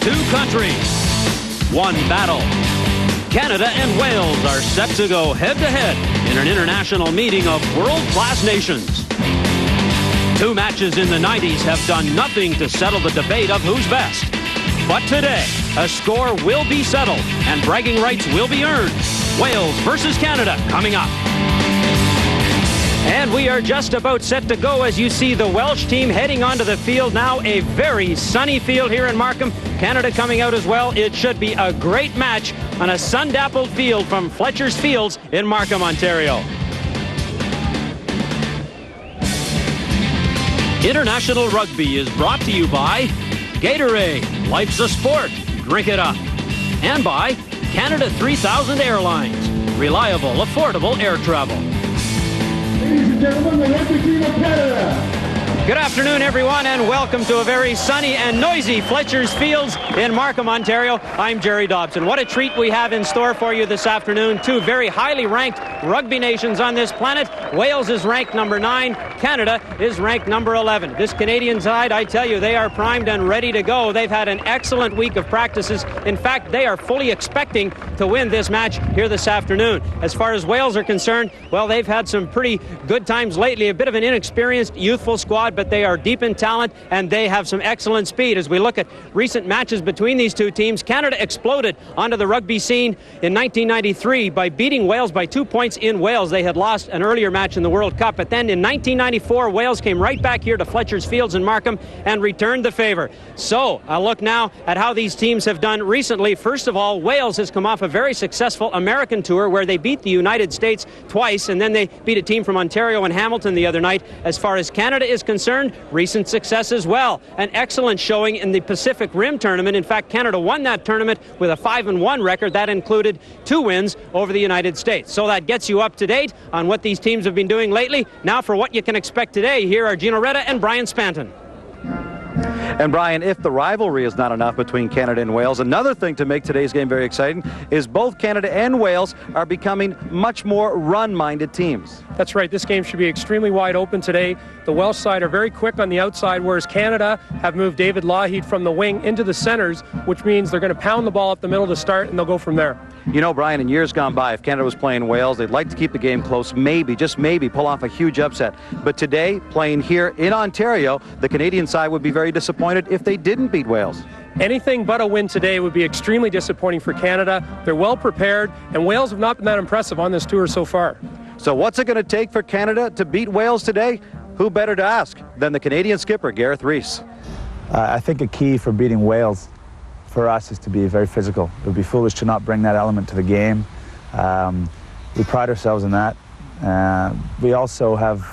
Two countries, one battle. Canada and Wales are set to go head-to-head in an international meeting of world-class nations. Two matches in the 90s have done nothing to settle the debate of who's best. But today, a score will be settled and bragging rights will be earned. Wales versus Canada coming up. And we are just about set to go as you see the Welsh team heading onto the field now. A very sunny field here in Markham. Canada coming out as well. It should be a great match on a sun-dappled field from Fletcher's Fields in Markham, Ontario. International Rugby is brought to you by Gatorade, life's a sport, drink it up. And by Canada 3000 Airlines, reliable, affordable air travel. Ladies and gentlemen, the rugby team of Canada. Good afternoon, everyone, and welcome to a very sunny and noisy Fletcher's Fields in Markham, Ontario. I'm Jerry Dobson. What a treat we have in store for you this afternoon. Two very highly ranked rugby nations on this planet. Wales is ranked number 9. Canada is ranked number 11. This Canadian side, I tell you, they are primed and ready to go. They've had an excellent week of practices. In fact, they are fully expecting to win this match here this afternoon. As far as Wales are concerned, well, they've had some pretty good times lately. A bit of an inexperienced, youthful squad, but they are deep in talent and they have some excellent speed. As we look at recent matches between these two teams, Canada exploded onto the rugby scene in 1993 by beating Wales by 2 points in Wales. They had lost an earlier match in the World Cup, but then in 1994, Wales came right back here to Fletcher's Fields in Markham and returned the favor. So I'll look now at how these teams have done recently. First of all, Wales has come off a very successful American tour where they beat the United States twice, and then they beat a team from Ontario and Hamilton the other night. As far as Canada is concerned, recent success as well. An excellent showing in the Pacific Rim tournament. In fact, Canada won that tournament with a 5-1 record. That included 2 wins over the United States. So that gets you up to date on what these teams have been doing lately. Now for what you can expect today, here are Gino Reda and Brian Spanton. And Brian, if the rivalry is not enough between Canada and Wales, another thing to make today's game very exciting is both Canada and Wales are becoming much more run-minded teams. That's right. This game should be extremely wide open today. The Welsh side are very quick on the outside, whereas Canada have moved David Lougheed from the wing into the centers, which means they're going to pound the ball up the middle to start, and they'll go from there. You know, Brian, in years gone by, if Canada was playing Wales, they'd like to keep the game close, maybe, just maybe, pull off a huge upset. But today, playing here in Ontario, the Canadian side would be very disappointed if they didn't beat Wales. Anything but a win today would be extremely disappointing for Canada. They're well prepared, and Wales have not been that impressive on this tour so far. So what's it going to take for Canada to beat Wales today? Who better to ask than the Canadian skipper, Gareth Rees? I think a key for beating Wales for us is to be very physical. It would be foolish to not bring that element to the game. We pride ourselves in that. We also have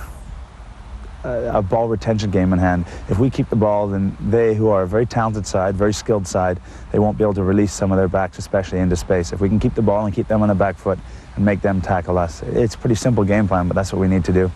a ball retention game in hand. If we keep the ball, then they, who are a very talented side, very skilled side, they won't be able to release some of their backs, especially into space. If we can keep the ball and keep them on the back foot and make them tackle us, it's a pretty simple game plan, but that's what we need to do.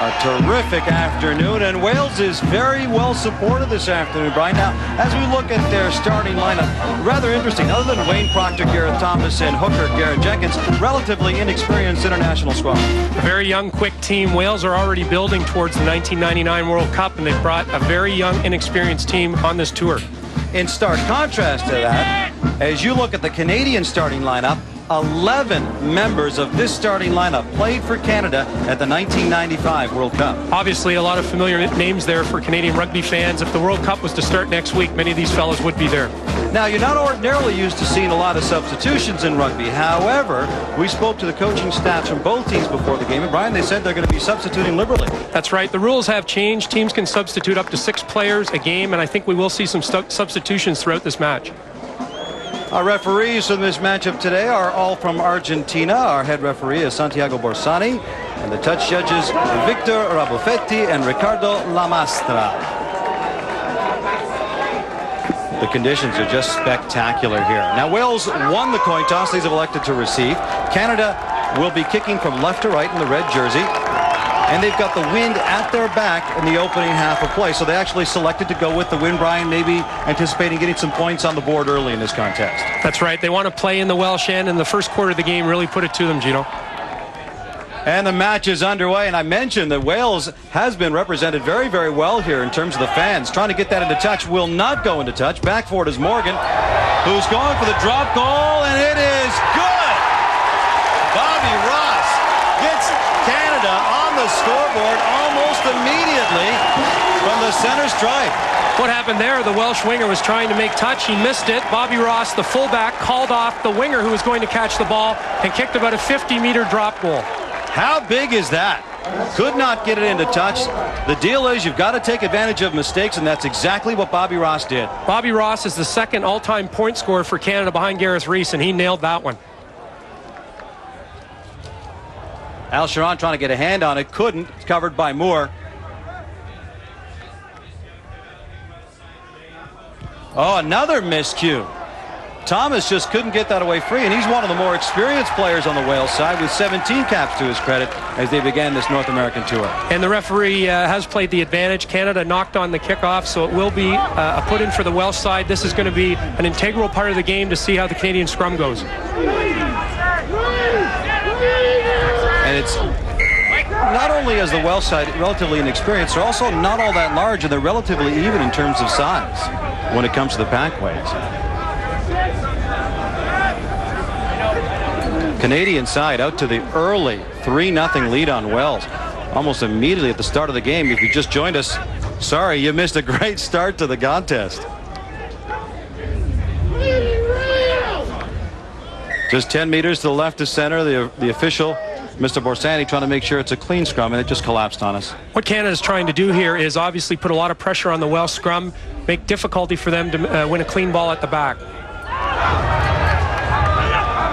A terrific afternoon, and Wales is very well supported this afternoon, Brian. Now, as we look at their starting lineup, rather interesting. Other than Wayne Proctor, Gareth Thomas, and hooker Garrett Jenkins, relatively inexperienced international squad. A very young, quick team. Wales are already building towards the 1999 World Cup, and they've brought a very young, inexperienced team on this tour. In stark contrast to that, as you look at the Canadian starting lineup, 11 members of this starting lineup played for Canada at the 1995 World Cup. Obviously, a lot of familiar names there for Canadian rugby fans. If the World Cup was to start next week, many of these fellows would be there. Now, you're not ordinarily used to seeing a lot of substitutions in rugby. However, we spoke to the coaching staffs from both teams before the game, and Brian, they said they're going to be substituting liberally. That's right. The rules have changed. Teams can substitute up to 6 players a game, and I think we will see some substitutions throughout this match. Our referees in this matchup today are all from Argentina. Our head referee is Santiago Borsani, and the touch judges Victor Rabuffetti and Ricardo Lamastra. The conditions are just spectacular here. Now, Wales won the coin toss. These have elected to receive. Canada will be kicking from left to right in the red jersey. And they've got the wind at their back in the opening half of play. So they actually selected to go with the wind, Brian, maybe anticipating getting some points on the board early in this contest. That's right. They want to play in the Welsh end, and the first quarter of the game really put it to them, Gino. And the match is underway, and I mentioned that Wales has been represented very, very well here in terms of the fans. Trying to get that into touch, will not go into touch. Back for it is Morgan, who's going for the drop goal, and it is good! Bobby Ross gets Canada on the scoreboard almost immediately from the center stripe. What happened there? The Welsh winger was trying to make touch. He missed it. Bobby Ross, the fullback, called off the winger who was going to catch the ball and kicked about a 50-meter drop goal. How big is that? Could not get it into touch. The deal is you've got to take advantage of mistakes, and that's exactly what Bobby Ross did. Bobby Ross is the second all-time point scorer for Canada behind Gareth Rees, and he nailed that one. Al Sharon trying to get a hand on it. Couldn't. It's covered by Moore. Oh, another miscue. Thomas just couldn't get that away free, and he's one of the more experienced players on the Wales side with 17 caps to his credit as they began this North American tour. And the referee has played the advantage. Canada knocked on the kickoff, so it will be a put in for the Welsh side. This is going to be an integral part of the game to see how the Canadian scrum goes. And it's not only is the Welsh side relatively inexperienced, they're also not all that large, and they're relatively even in terms of size when it comes to the packaways. Canadian side out to the early 3-0 lead on Wales. Almost immediately at the start of the game. If you just joined us, sorry, you missed a great start to the contest. Just 10 meters to the left of center, the official, Mr. Borsani, trying to make sure it's a clean scrum, and it just collapsed on us. What Canada's trying to do here is obviously put a lot of pressure on the Welsh scrum, make difficulty for them to win a clean ball at the back.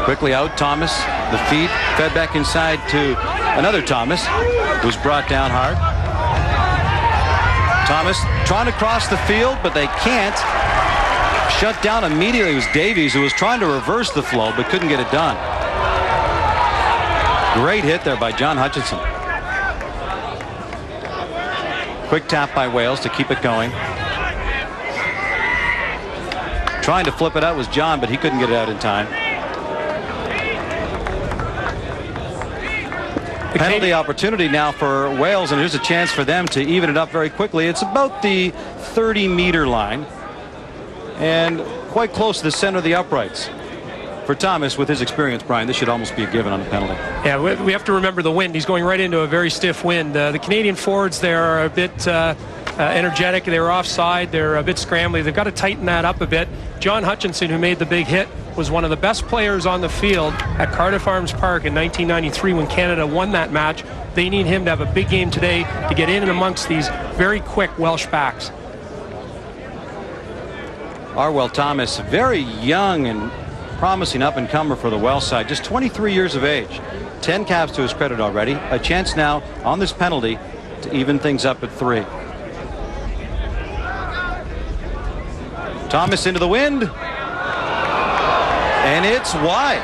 Quickly out, Thomas. The feed fed back inside to another Thomas, who's brought down hard. Thomas trying to cross the field, but they can't. Shut down immediately was Davies, who was trying to reverse the flow, but couldn't get it done. Great hit there by John Hutchinson. Quick tap by Wales to keep it going. Trying to flip it out was John, but he couldn't get it out in time. Penalty opportunity now for Wales, and here's a chance for them to even it up very quickly. It's about the 30-meter line and quite close to the center of the uprights. For Thomas, with his experience, Brian, this should almost be a given on the penalty. Yeah, we have to remember the wind. He's going right into a very stiff wind. The Canadian forwards there are a bit energetic. They're offside. They're a bit scrambly. They've got to tighten that up a bit. John Hutchinson, who made the big hit, was one of the best players on the field at Cardiff Arms Park in 1993 when Canada won that match. They need him to have a big game today to get in and amongst these very quick Welsh backs. Arwell Thomas, very young and promising up-and-comer for the Welsh side, just 23 years of age. 10 caps to his credit already. A chance now on this penalty to even things up at 3. Thomas into the wind. And it's wide.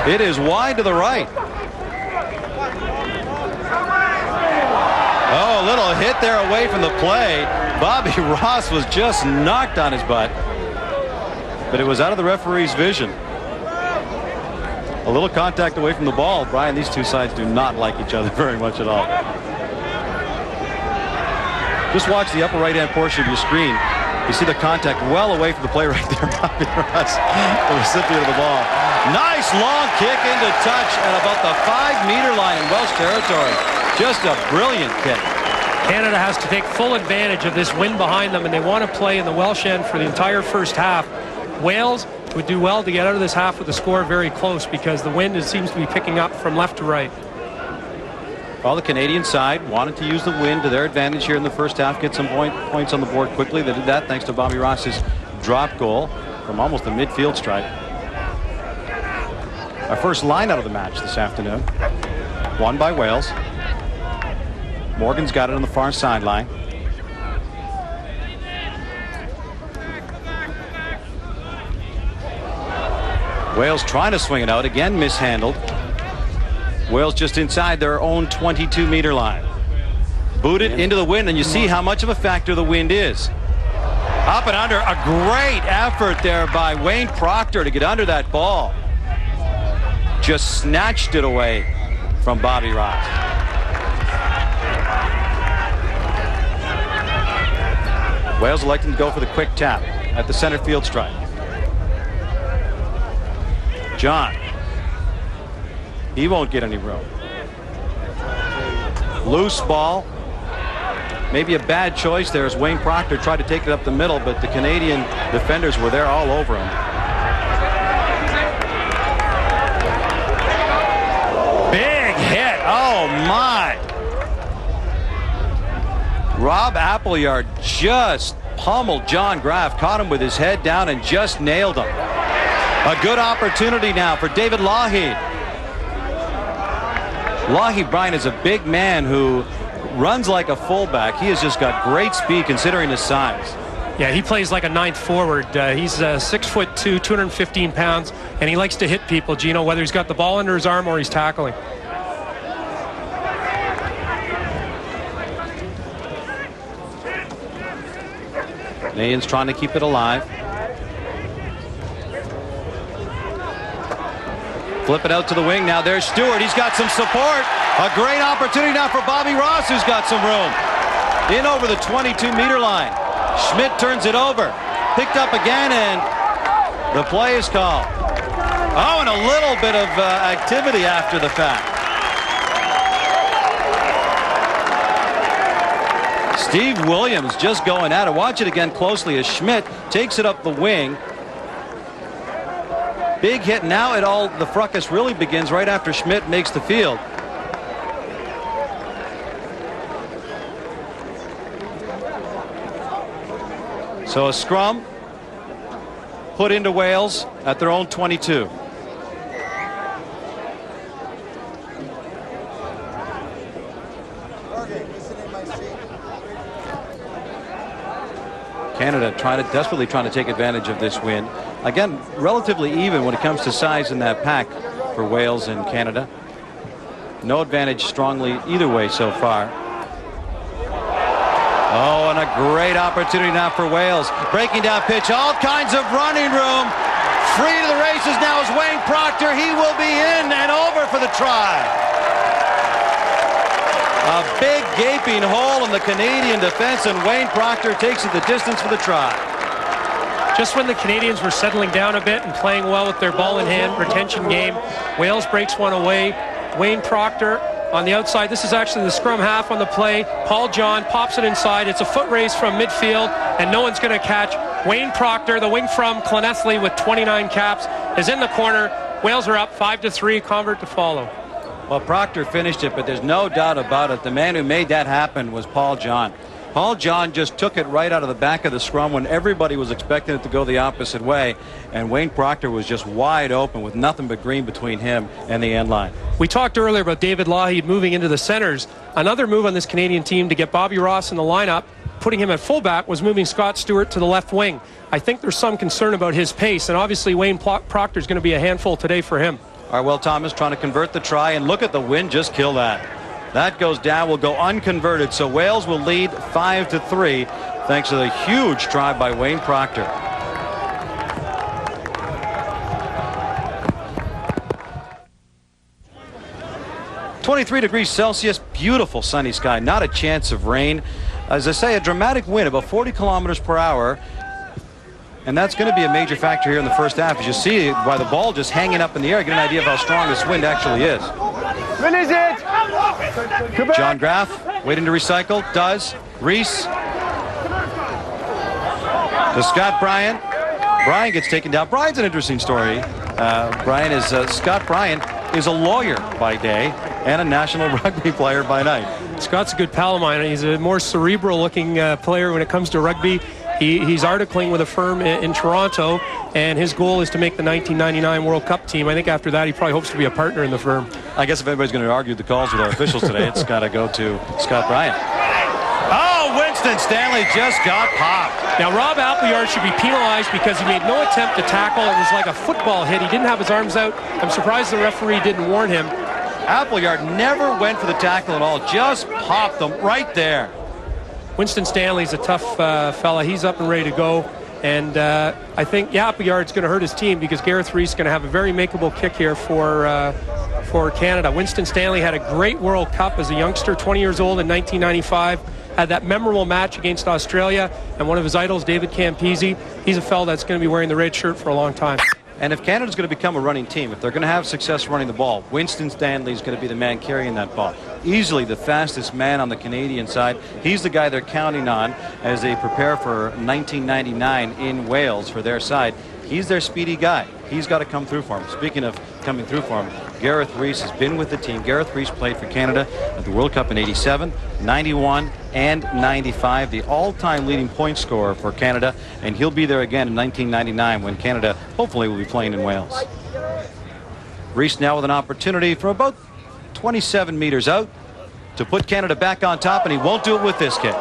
It is wide to the right. Oh, a little hit there away from the play. Bobby Ross was just knocked on his butt. But it was out of the referee's vision. A little contact away from the ball. Brian, these two sides do not like each other very much at all. Just watch the upper right-hand portion of your screen. You see the contact well away from the play right there. Bobby Ross, the recipient of the ball. Nice long kick into touch at about the 5-meter line in Welsh territory. Just a brilliant kick. Canada has to take full advantage of this wind behind them, and they want to play in the Welsh end for the entire first half. Wales would do well to get out of this half with the score very close because the wind seems to be picking up from left to right. Well, the Canadian side wanted to use the wind to their advantage here in the first half, get some points on the board quickly. They did that thanks to Bobby Ross's drop goal from almost the midfield stripe. Our first line out of the match this afternoon. Won by Wales. Morgan's got it on the far sideline. Wales trying to swing it out, again mishandled. Wales just inside their own 22-meter line. Booted into the wind, and you see how much of a factor the wind is. Up and under, a great effort there by Wayne Proctor to get under that ball. Just snatched it away from Bobby Ross. Wales electing to go for the quick tap at the center field stripe. John. He won't get any room. Loose ball. Maybe a bad choice there as Wayne Proctor tried to take it up the middle, but the Canadian defenders were there all over him. Big hit. Oh, my. Rob Appleyard just pummeled John Graff, caught him with his head down and just nailed him. A good opportunity now for David Lougheed. Lougheed, Brian, is a big man who runs like a fullback. He has just got great speed considering his size. Yeah, he plays like a ninth forward. He's 6'2", 215 pounds, and he likes to hit people, Gino, whether he's got the ball under his arm or he's tackling. Canadians trying to keep it alive. Flip it out to the wing now. There's Stewart. He's got some support. A great opportunity now for Bobby Ross, who's got some room. In over the 22-meter line. Schmidt turns it over. Picked up again, and the play is called. Oh, and a little bit of activity after the fact. Steve Williams just going at it. Watch it again closely as Schmidt takes it up the wing. Big hit. Now the fracas really begins right after Schmidt makes the field. So a scrum put into Wales at their own 22. Canada desperately trying to take advantage of this win. Again, relatively even when it comes to size in that pack for Wales and Canada. No advantage strongly either way so far. Oh, and a great opportunity now for Wales. Breaking down pitch, all kinds of running room. Free to the races now is Wayne Proctor. He will be in and over for the try. A big gaping hole in the Canadian defense, and Wayne Proctor takes it the distance for the try. Just when the Canadians were settling down a bit and playing well with their ball in hand retention game, Wales breaks one away. Wayne Proctor on the outside. This is actually the scrum half on the play. Paul John pops it inside. It's a foot race from midfield, and no one's going to catch. Wayne Proctor, the wing from Clonethley with 29 caps, is in the corner. Wales are up 5-3. Convert to follow. Well, Proctor finished it, but there's no doubt about it. The man who made that happen was Paul John. Paul John just took it right out of the back of the scrum when everybody was expecting it to go the opposite way, and Wayne Proctor was just wide open with nothing but green between him and the end line. We talked earlier about David Lougheed moving into the centers. Another move on this Canadian team to get Bobby Ross in the lineup, putting him at fullback, was moving Scott Stewart to the left wing. I think there's some concern about his pace, and obviously Wayne Proctor is going to be a handful today for him. All right, well, Thomas trying to convert the try, and look at the wind just kill that. That goes down, will go unconverted, so Wales will lead 5-3 thanks to the huge try by Wayne Proctor. (23°C), beautiful sunny sky, not a chance of rain. As I say, a dramatic wind, about 40 kilometers per hour. And that's going to be a major factor here in the first half. As you see by the ball just hanging up in the air, get an idea of how strong this wind actually is. Finish it! John Graff waiting to recycle. Does. Reese. To Scott Bryan. Bryan gets taken down. Bryan's an interesting story. Scott Bryan is a lawyer by day and a national rugby player by night. Scott's a good pal of mine. He's a more cerebral-looking player when it comes to rugby. He's articling with a firm in Toronto, and his goal is to make the 1999 World Cup team. I think after that, he probably hopes to be a partner in the firm. I guess if anybody's going to argue the calls with our officials today, it's got to go to Scott Bryan. Oh, Winston Stanley just got popped. Now, Rob Appleyard should be penalized because he made no attempt to tackle. It was like a football hit. He didn't have his arms out. I'm surprised the referee didn't warn him. Appleyard never went for the tackle at all, just popped them right there. Winston Stanley's a tough fella. He's up and ready to go. And I think Appleyard's going to hurt his team because Gareth Reese is going to have a very makeable kick here for for Canada. Winston Stanley had a great World Cup as a youngster, 20 years old in 1995. Had that memorable match against Australia, and one of his idols, David Campese, he's a fella that's going to be wearing the red shirt for a long time. And if Canada's going to become a running team, if they're going to have success running the ball, Winston Stanley's going to be the man carrying that ball. Easily the fastest man on the Canadian side. He's the guy they're counting on as they prepare for 1999 in Wales for their side. He's their speedy guy. He's got to come through for him. Speaking of coming through for him, Gareth Rees has been with the team. Gareth Rees played for Canada at the World Cup in '87, '91, and '95, the all-time leading point scorer for Canada, and he'll be there again in 1999 when Canada hopefully will be playing in Wales. Rees now with an opportunity from about 27 meters out to put Canada back on top, and he won't do it with this kick.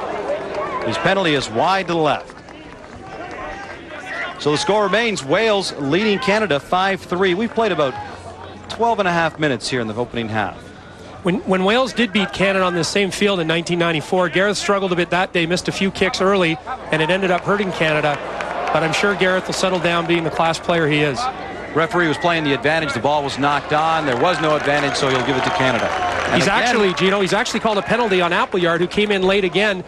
His penalty is wide to the left. So the score remains Wales leading Canada 5-3. We've played about 12 and a half minutes here in the opening half. When Wales did beat Canada on the same field in 1994, Gareth struggled a bit that day, missed a few kicks early, and it ended up hurting Canada. But I'm sure Gareth will settle down being the class player he is. Referee was playing the advantage. The ball was knocked on. There was no advantage, so he'll give it to Canada. And he's actually called a penalty on Appleyard, who came in late again.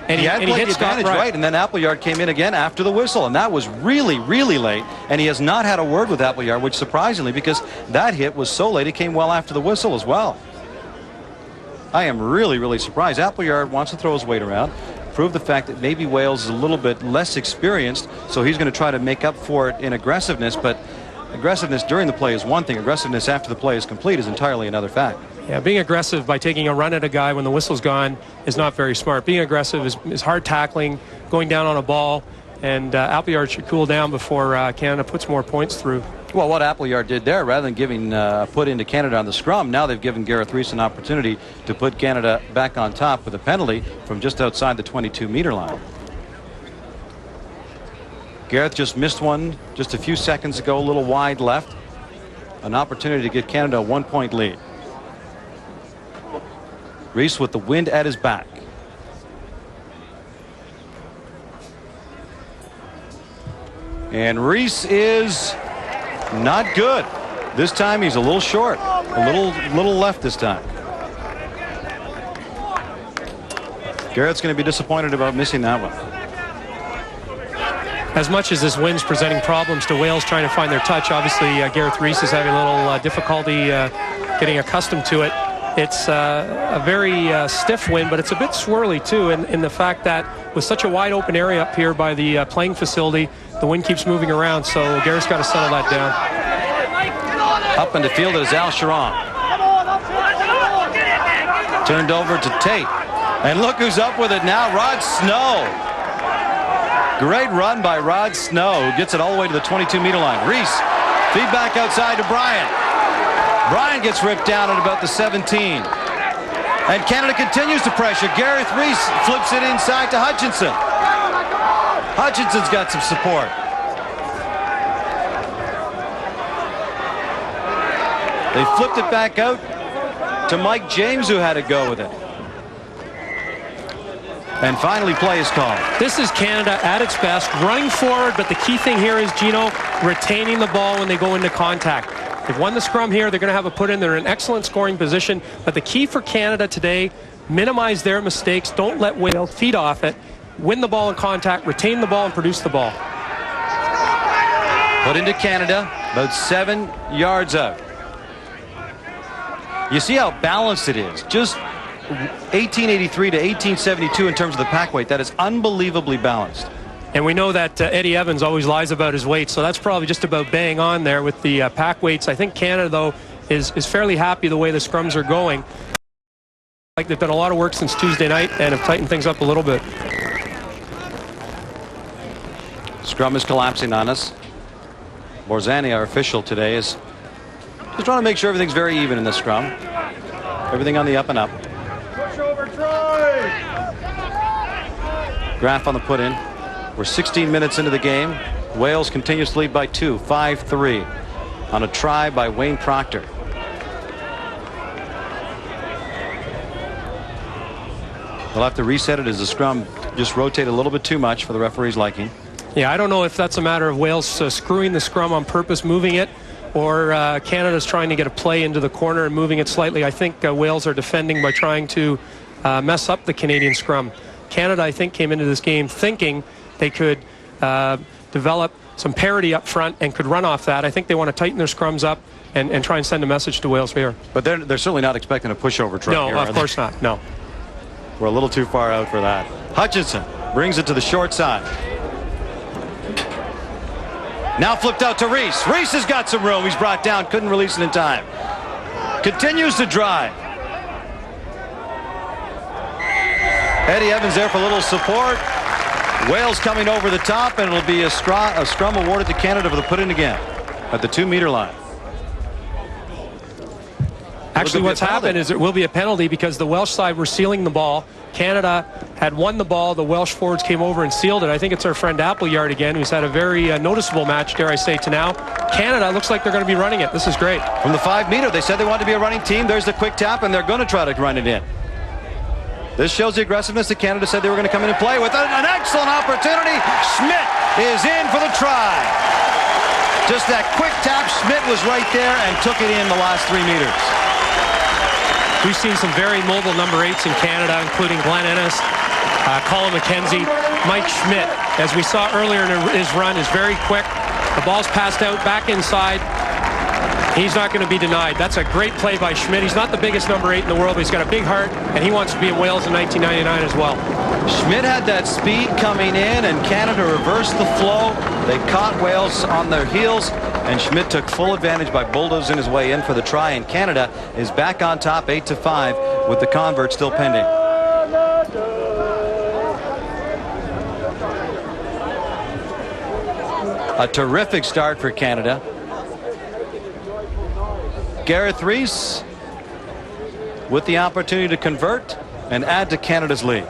And he had played the advantage, right, and then Appleyard came in again after the whistle, and that was really, really late, and he has not had a word with Appleyard, which surprisingly, because that hit was so late, it came well after the whistle as well. I am really, really surprised. Appleyard wants to throw his weight around, prove the fact that maybe Wales is a little bit less experienced, so he's going to try to make up for it in aggressiveness, but aggressiveness during the play is one thing. Aggressiveness after the play is complete is entirely another fact. Yeah, being aggressive by taking a run at a guy when the whistle's gone is not very smart. Being aggressive is hard tackling, going down on a ball, and Appleyard should cool down before Canada puts more points through. Well, what Appleyard did there, rather than giving a put into Canada on the scrum, now they've given Gareth Rees an opportunity to put Canada back on top with a penalty from just outside the 22-meter line. Gareth just missed one just a few seconds ago, a little wide left. An opportunity to get Canada a 1-point lead. Rees with the wind at his back. And Rees is not good. This time he's a little short, a little left this time. Garrett's going to be disappointed about missing that one. As much as this wind's presenting problems to Wales trying to find their touch, obviously Gareth Rees is having a little difficulty getting accustomed to it. It's a very stiff wind, but it's a bit swirly too, in the fact that with such a wide open area up here by the playing facility, the wind keeps moving around, so Garrett's got to settle that down. Up in the field is Al Sharon. Turned over to Tate. And look who's up with it now, Rod Snow. Great run by Rod Snow, who gets it all the way to the 22-meter line. Rees, feedback outside to Bryant. Bryant gets ripped down at about the 17. And Canada continues to pressure. Gareth Rees flips it inside to Hutchinson. Hutchinson's got some support. They flipped it back out to Mike James, who had to go with it. And finally, play is called. This is Canada at its best, running forward, but the key thing here is, Gino, retaining the ball when they go into contact. They've won the scrum here. They're going to have a put in. They're in an excellent scoring position. But the key for Canada today, minimize their mistakes. Don't let Wales feed off it. Win the ball in contact, retain the ball, and produce the ball. Put into Canada, about 7 yards out. You see how balanced it is. Just 1883 to 1872 in terms of the pack weight. That is unbelievably balanced. And we know that Eddie Evans always lies about his weight, so that's probably just about bang on there with the pack weights. I think Canada, though, is fairly happy the way the scrums are going. Like they've done a lot of work since Tuesday night and have tightened things up a little bit. Scrum is collapsing on us. Borzani, our official today, is just trying to make sure everything's very even in the scrum. Everything on the up and up. Push over, Troy! Graf on the put in. We're 16 minutes into the game. Wales continues to lead by 2, 5-3 on a try by Wayne Proctor. They'll have to reset it as the scrum just rotate a little bit too much for the referee's liking. Yeah, I don't know if that's a matter of Wales screwing the scrum on purpose, moving it, or Canada's trying to get a play into the corner and moving it slightly. I think Wales are defending by trying to mess up the Canadian scrum. Canada, I think, came into this game thinking they could develop some parity up front and could run off that. I think they want to tighten their scrums up and try and send a message to Wales here. But they're certainly not expecting a pushover try. No, here, of course not. No. We're a little too far out for that. Hutchinson brings it to the short side. Now flipped out to Reese. Reese has got some room. He's brought down. Couldn't release it in time. Continues to drive. Eddie Evans there for a little support. Wales coming over the top, and it'll be a scrum awarded to Canada for the put in again at the 2-meter line. Actually, what's happened is it will be a penalty because the Welsh side were sealing the ball. Canada had won the ball. The Welsh forwards came over and sealed it. I think it's our friend Appleyard again, who's had a very noticeable match, dare I say, to now. Canada looks like they're going to be running it. This is great. From the 5-meter, they said they wanted to be a running team. There's the quick tap, and they're going to try to run it in. This shows the aggressiveness that Canada said they were going to come in and play with. An excellent opportunity. Schmidt is in for the try. Just that quick tap. Schmidt was right there and took it in the last 3 meters. We've seen some very mobile number 8s in Canada, including Glenn Ennis, Colin McKenzie. Mike Schmidt, as we saw earlier in his run, is very quick. The ball's passed out back inside. He's not going to be denied. That's a great play by Schmidt. He's not the biggest number 8 in the world, but he's got a big heart, and he wants to be in Wales in 1999 as well. Schmidt had that speed coming in, and Canada reversed the flow. They caught Wales on their heels, and Schmidt took full advantage by bulldozing his way in for the try, and Canada is back on top 8-5 with the convert still pending. A terrific start for Canada. Gareth Rees with the opportunity to convert and add to Canada's lead.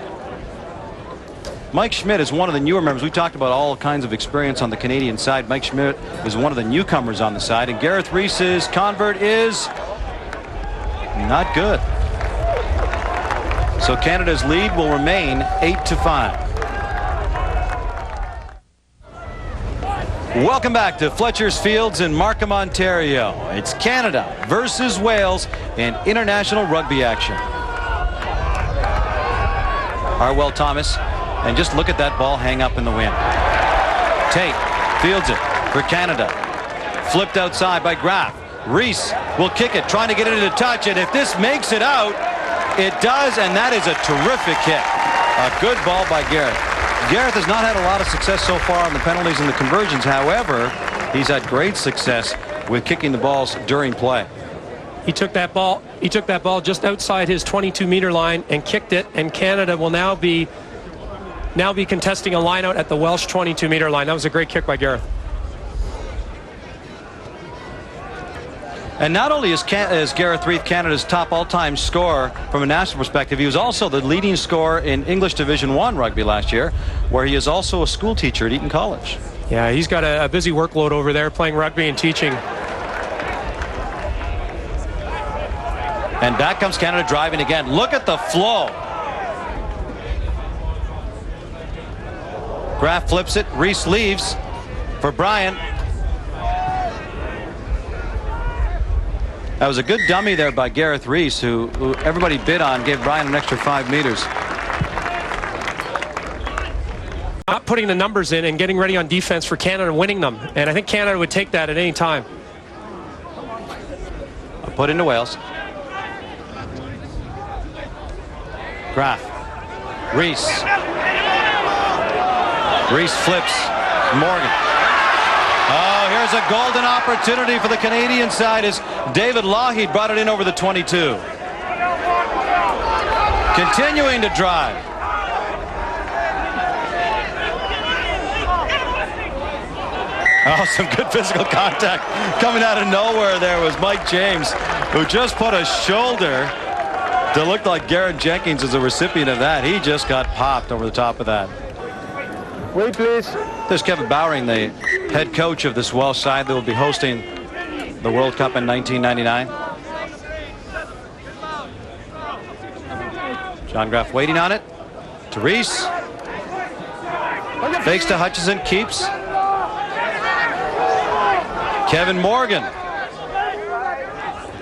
Mike Schmidt is one of the newer members. We talked about all kinds of experience on the Canadian side. Mike Schmidt is one of the newcomers on the side, and Gareth Rees's convert is not good. So Canada's lead will remain 8-5. Welcome back to Fletcher's Fields in Markham, Ontario. It's Canada versus Wales in international rugby action. Harwell Thomas, and just look at that ball hang up in the wind. Tate fields it for Canada. Flipped outside by Graf. Reese will kick it, trying to get it into touch, and if this makes it out, it does, and that is a terrific kick. A good ball by Gareth. Gareth has not had a lot of success so far on the penalties and the conversions. However, he's had great success with kicking the balls during play. He took that ball just outside his 22-meter line and kicked it, and Canada will now be contesting a line out at the Welsh 22-meter line. That was a great kick by Gareth. And not only is Gareth Rees Canada's top all-time scorer from a national perspective, he was also the leading scorer in English Division I rugby last year, where he is also a school teacher at Eton College. Yeah, he's got a busy workload over there playing rugby and teaching. And back comes Canada driving again. Look at the flow. Graf flips it. Reese leaves for Bryant. That was a good dummy there by Gareth Rees, who everybody bid on, gave Bryant an extra 5 meters. Not putting the numbers in and getting ready on defense for Canada and winning them. And I think Canada would take that at any time. A put into Wales. Graf. Reese. Reese flips. Morgan. Oh, here's a golden opportunity for the Canadian side as David Lougheed brought it in over the 22. Continuing to drive. Oh, some good physical contact coming out of nowhere. There was Mike James, who just put a shoulder to look like Garrett Jenkins as a recipient of that. He just got popped over the top of that. Wait, please. There's Kevin Bowering, the head coach of this Welsh side that will be hosting the World Cup in 1999. John Graf waiting on it. To Reese. Fakes to Hutchinson, keeps. Kevin Morgan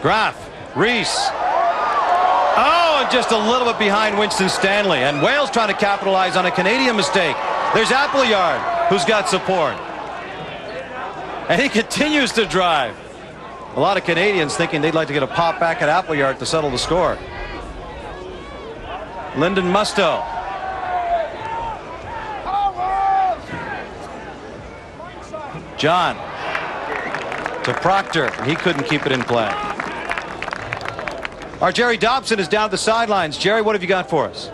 Graf, Reese. Oh, and just a little bit behind Winston Stanley. And Wales trying to capitalize on a Canadian mistake. There's Appleyard, who's got support. And he continues to drive. A lot of Canadians thinking they'd like to get a pop back at Appleyard to settle the score. Lyndon Musto. John to Proctor. He couldn't keep it in play. Our Jerry Dobson is down at the sidelines. Jerry, what have you got for us?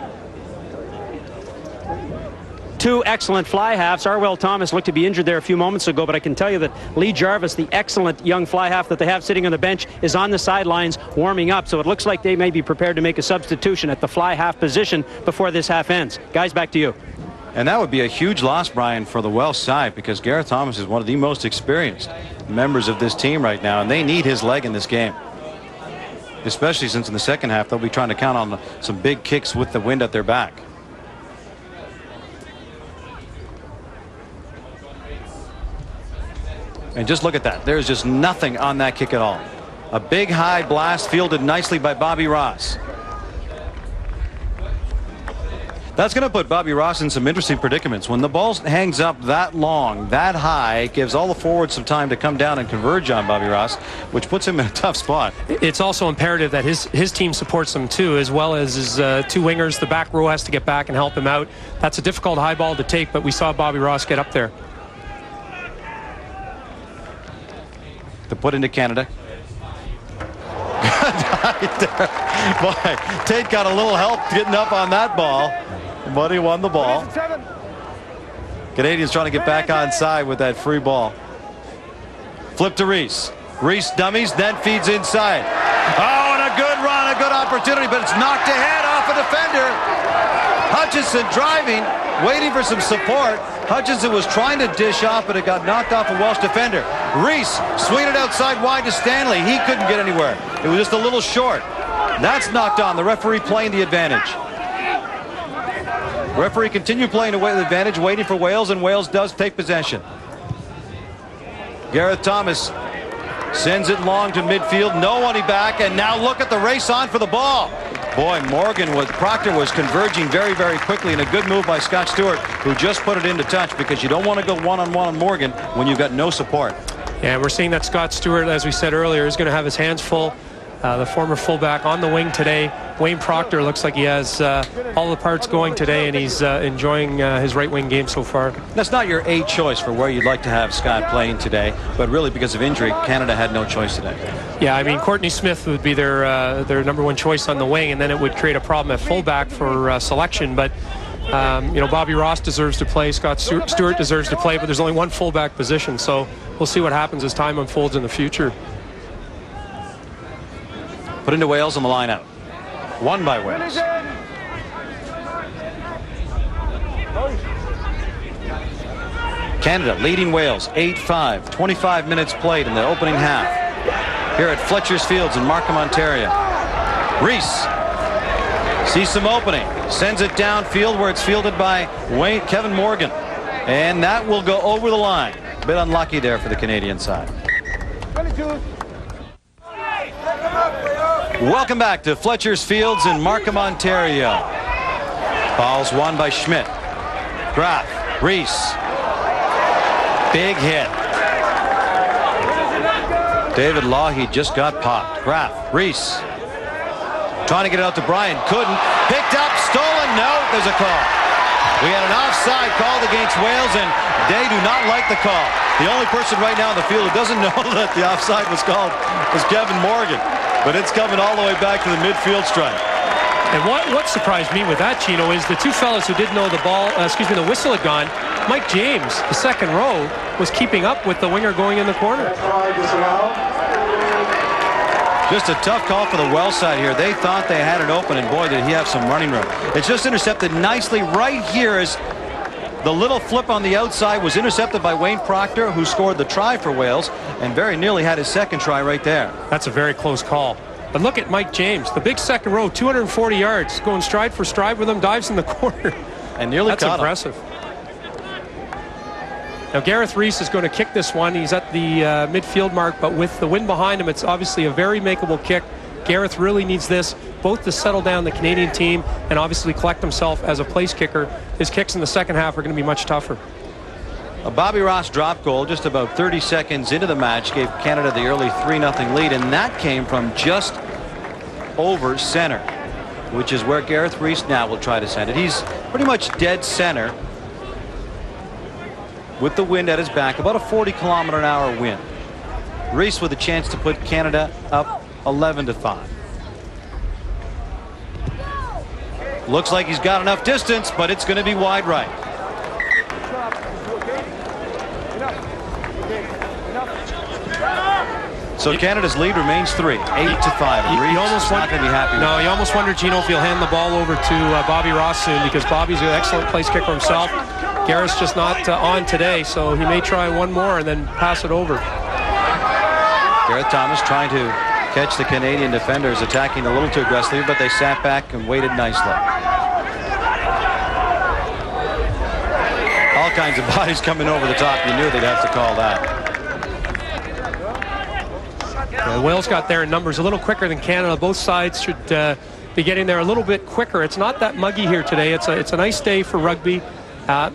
Two excellent fly halves. Arwell Thomas looked to be injured there a few moments ago, but I can tell you that Lee Jarvis, the excellent young fly half that they have sitting on the bench, is on the sidelines warming up. So it looks like they may be prepared to make a substitution at the fly half position before this half ends. Guys, back to you. And that would be a huge loss, Brian, for the Welsh side, because Gareth Thomas is one of the most experienced members of this team right now, and they need his leg in this game. Especially since in the second half they'll be trying to count on some big kicks with the wind at their back. And just look at that. There's just nothing on that kick at all. A big high blast fielded nicely by Bobby Ross. That's going to put Bobby Ross in some interesting predicaments. When the ball hangs up that long, that high, it gives all the forwards some time to come down and converge on Bobby Ross, which puts him in a tough spot. It's also imperative that his team supports him too, as well as his two wingers. The back row has to get back and help him out. That's a difficult high ball to take, but we saw Bobby Ross get up there. To put into Canada. Boy, Tate got a little help getting up on that ball, but he won the ball. Canadians trying to get back on side with that free ball. Flip to Reese. Reese dummies, then feeds inside. Oh, and a good run, a good opportunity, but it's knocked ahead off a defender. Hutchinson driving, waiting for some support. Hutchinson was trying to dish off, but it got knocked off a Welsh defender. Reese swinging it outside wide to Stanley. He couldn't get anywhere. It was just a little short. That's knocked on. The referee playing the advantage. Referee continued playing the advantage, waiting for Wales, and Wales does take possession. Gareth Thomas sends it long to midfield. Nobody back, and now look at the race on for the ball. Boy, Proctor was converging very, very quickly, and a good move by Scott Stewart, who just put it into touch, because you don't want to go one-on-one on Morgan when you've got no support. Yeah, we're seeing that Scott Stewart, as we said earlier, is going to have his hands full. The former fullback on the wing today. Wayne Proctor looks like he has all the parts going today, and he's enjoying his right wing game so far. That's not your A choice for where you'd like to have Scott playing today, but really because of injury, Canada had no choice today. Yeah, I mean, Courtney Smith would be their number one choice on the wing, and then it would create a problem at fullback for selection. But you know, Bobby Ross deserves to play, Scott Stewart deserves to play, but there's only one fullback position, so we'll see what happens as time unfolds in the future. Put into Wales on the line out. Won by Wales. Canada leading Wales 8-5. 25 minutes played in the opening half. Here at Fletcher's Fields in Markham, Ontario. Reese sees some opening. Sends it downfield where it's fielded by Kevin Morgan. And that will go over the line. A bit unlucky there for the Canadian side. 22. Welcome back to Fletcher's Fields in Markham, Ontario. Ball's won by Schmidt. Graf, Reese. Big hit. David Lougheed just got popped. Graf, Reese. Trying to get it out to Bryan. Couldn't. Picked up, stolen. No, there's a call. We had an offside called against Wales, and they do not like the call. The only person right now in the field who doesn't know that the offside was called is Kevin Morgan. But it's coming all the way back to the midfield stripe. And what surprised me with that, Chino, is the two fellas who didn't know the whistle had gone. Mike James, the second row, was keeping up with the winger going in the corner. Just a tough call for the Welsh side here. They thought they had it open, and boy, did he have some running room. It's just intercepted nicely right here as the little flip on the outside was intercepted by Wayne Proctor, who scored the try for Wales and very nearly had his second try right there. That's a very close call. But look at Mike James, the big second row, 240 yards, going stride for stride with him, dives in the corner. And nearly That's caught impressive. him. Now Gareth Reese is going to kick this one. He's at the midfield mark, but with the wind behind him, it's obviously a very makeable kick. Gareth really needs this both to settle down the Canadian team and obviously collect himself as a place kicker. His kicks in the second half are going to be much tougher. A Bobby Ross drop goal just about 30 seconds into the match gave Canada the early 3-0 lead, and that came from just over center, which is where Gareth Reese now will try to send it. He's pretty much dead center with the wind at his back, about a 40-kilometer-an-hour wind. Reese with a chance to put Canada up 11-5. Looks like he's got enough distance, but it's going to be wide right. So Canada's lead remains 3, 8-5. You almost not going to be happy. No, you almost wonder, Gino, if he'll hand the ball over to Bobby Ross soon, because Bobby's an excellent place kicker himself. Gareth's just not on today, so he may try one more and then pass it over. Gareth Thomas trying to catch the Canadian defenders attacking a little too aggressively, but they sat back and waited nicely. All kinds of bodies coming over the top. You knew they'd have to call that. Wales got there in numbers a little quicker than Canada. Both sides should be getting there a little bit quicker. It's not that muggy here today. It's a nice day for rugby.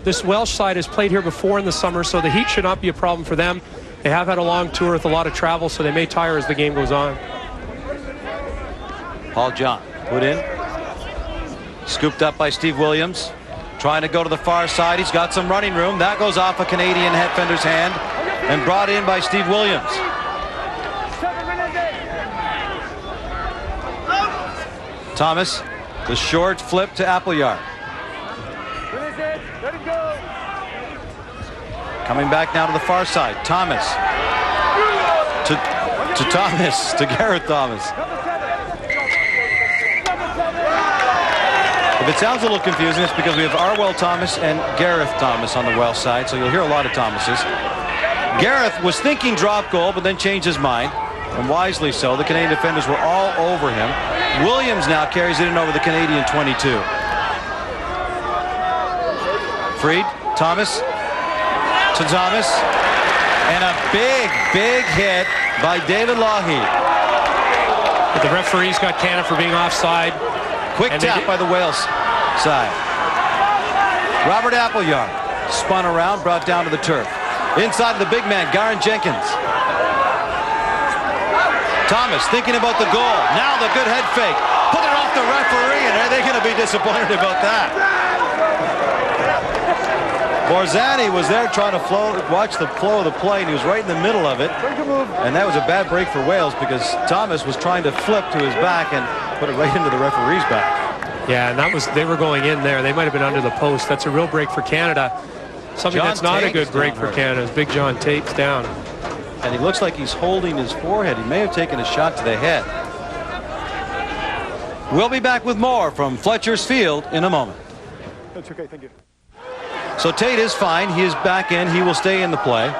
This Welsh side has played here before in the summer, so the heat should not be a problem for them. They have had a long tour with a lot of travel, so they may tire as the game goes on. Paul John put in. Scooped up by Steve Williams. Trying to go to the far side. He's got some running room. That goes off a Canadian defender's hand and brought in by Steve Williams. Thomas, the short flip to Appleyard. Coming back now to the far side. Thomas to Thomas, to Gareth Thomas. If it sounds a little confusing, it's because we have Arwell Thomas and Gareth Thomas on the Welsh side, so you'll hear a lot of Thomases. Gareth was thinking drop goal, but then changed his mind, and wisely so. The Canadian defenders were all over him. Williams now carries it in over the Canadian 22. Freed, Thomas to Thomas, and a big hit by David Lougheed. But the referee's got Canada for being offside. Quick tap by the Wales side. Robert Appleyard spun around, brought down to the turf. Inside of the big man, Garren Jenkins. Thomas thinking about the goal. Now the good head fake. Put it off the referee, and are they going to be disappointed about that? Borzani was there trying to watch the flow of the play, and he was right in the middle of it. And that was a bad break for Wales because Thomas was trying to flip to his back and put it right into the referee's back. Yeah, and they were going in there. They might have been under the post. That's a real break for Canada. Something John that's not Tate's a good break for Canada is Big John Tate's down. And he looks like he's holding his forehead. He may have taken a shot to the head. We'll be back with more from Fletcher's Field in a moment. That's okay, thank you. So Tate is fine. He is back in. He will stay in the play.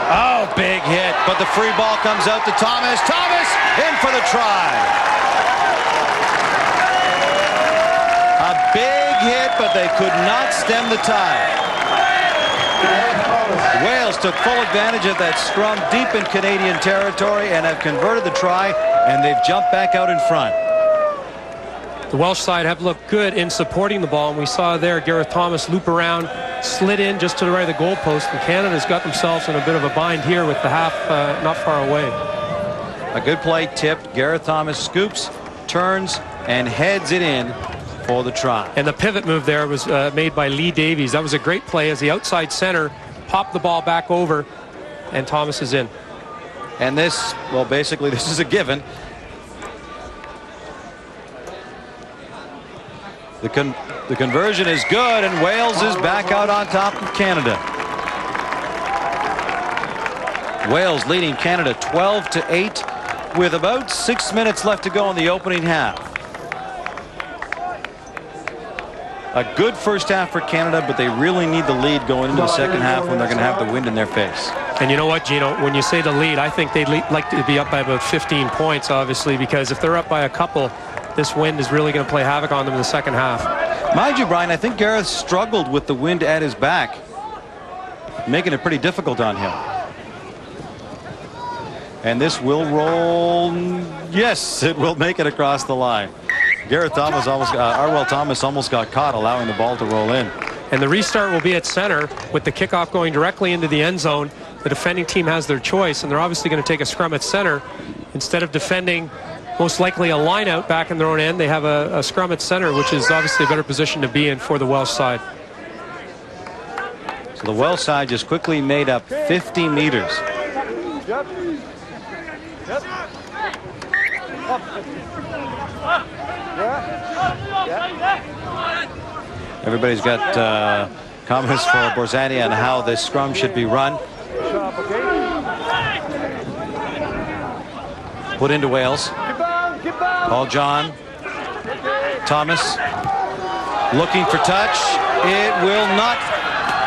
Oh, big hit. But the free ball comes out to Thomas. Thomas in for the try. A big hit, but they could not stem the tide. Wales took full advantage of that scrum deep in Canadian territory and have converted the try, and they've jumped back out in front. The Welsh side have looked good in supporting the ball, and we saw there Gareth Thomas loop around, slid in just to the right of the goalpost, and Canada's got themselves in a bit of a bind here with the half not far away. A good play tipped. Gareth Thomas scoops, turns, and heads it in for the try. And the pivot move there was made by Lee Davies. That was a great play as the outside center popped the ball back over, and Thomas is in. And this, well, basically this is a given. The conversion is good, and Wales is back out on top of Canada. Wales leading Canada 12-8 with about 6 minutes left to go in the opening half. A good first half for Canada, but they really need the lead going into the second half when they're going to have the wind in their face. And you know what, Gino, when you say the lead, I think they'd like to be up by about 15 points, obviously, because if they're up by a couple, this wind is really going to play havoc on them in the second half. Mind you, Brian, I think Gareth struggled with the wind at his back, making it pretty difficult on him. And this will roll. Yes, it will make it across the line. Gareth Thomas Arwell Thomas almost got caught, allowing the ball to roll in. And the restart will be at center with the kickoff going directly into the end zone. The defending team has their choice, and they're obviously going to take a scrum at center. Instead of defending most likely a line out back in their own end, they have a scrum at center, which is obviously a better position to be in for the Welsh side. So the Welsh side just quickly made up 50 meters. Everybody's got comments for Borzani on how this scrum should be run. Put into Wales. Paul John. Thomas looking for touch. It will not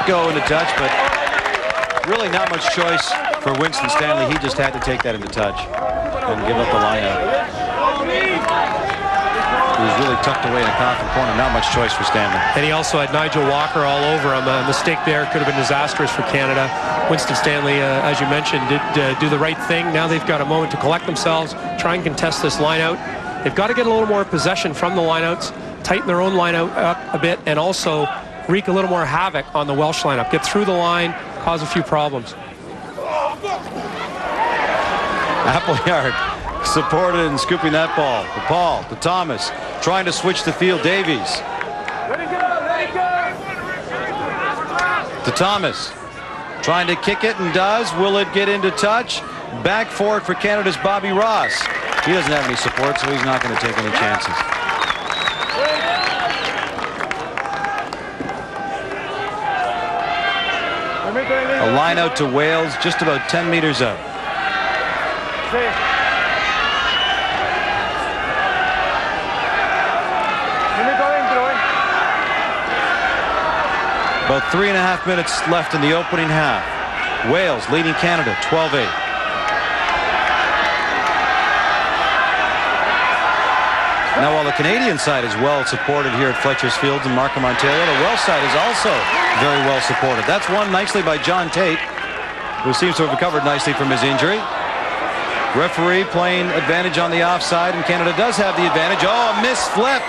go into touch, but really not much choice for Winston Stanley. He just had to take that into touch and give up the lineout. He was really tucked away in a coffin corner. Not much choice for Stanley. And he also had Nigel Walker all over him. A mistake there could have been disastrous for Canada. Winston Stanley, as you mentioned, did do the right thing. Now they've got a moment to collect themselves, try and contest this lineout. They've got to get a little more possession from the lineouts, tighten their own lineout up a bit, and also wreak a little more havoc on the Welsh lineup. Get through the line, cause a few problems. Appleyard supported and scooping that ball. To Paul, to Thomas, trying to switch the field. Davies. To Thomas, trying to kick it and does. Will it get into touch? Back forward for Canada's Bobby Ross. He doesn't have any support, so he's not going to take any chances. A line out to Wales, just about 10 meters out. About 3.5 minutes left in the opening half. Wales leading Canada 12-8. Now, while the Canadian side is well supported here at Fletcher's Field in Markham, Ontario, the Welsh side is also very well supported. That's won nicely by John Tate, who seems to have recovered nicely from his injury. Referee playing advantage on the offside, and Canada does have the advantage. Oh, a missed flip.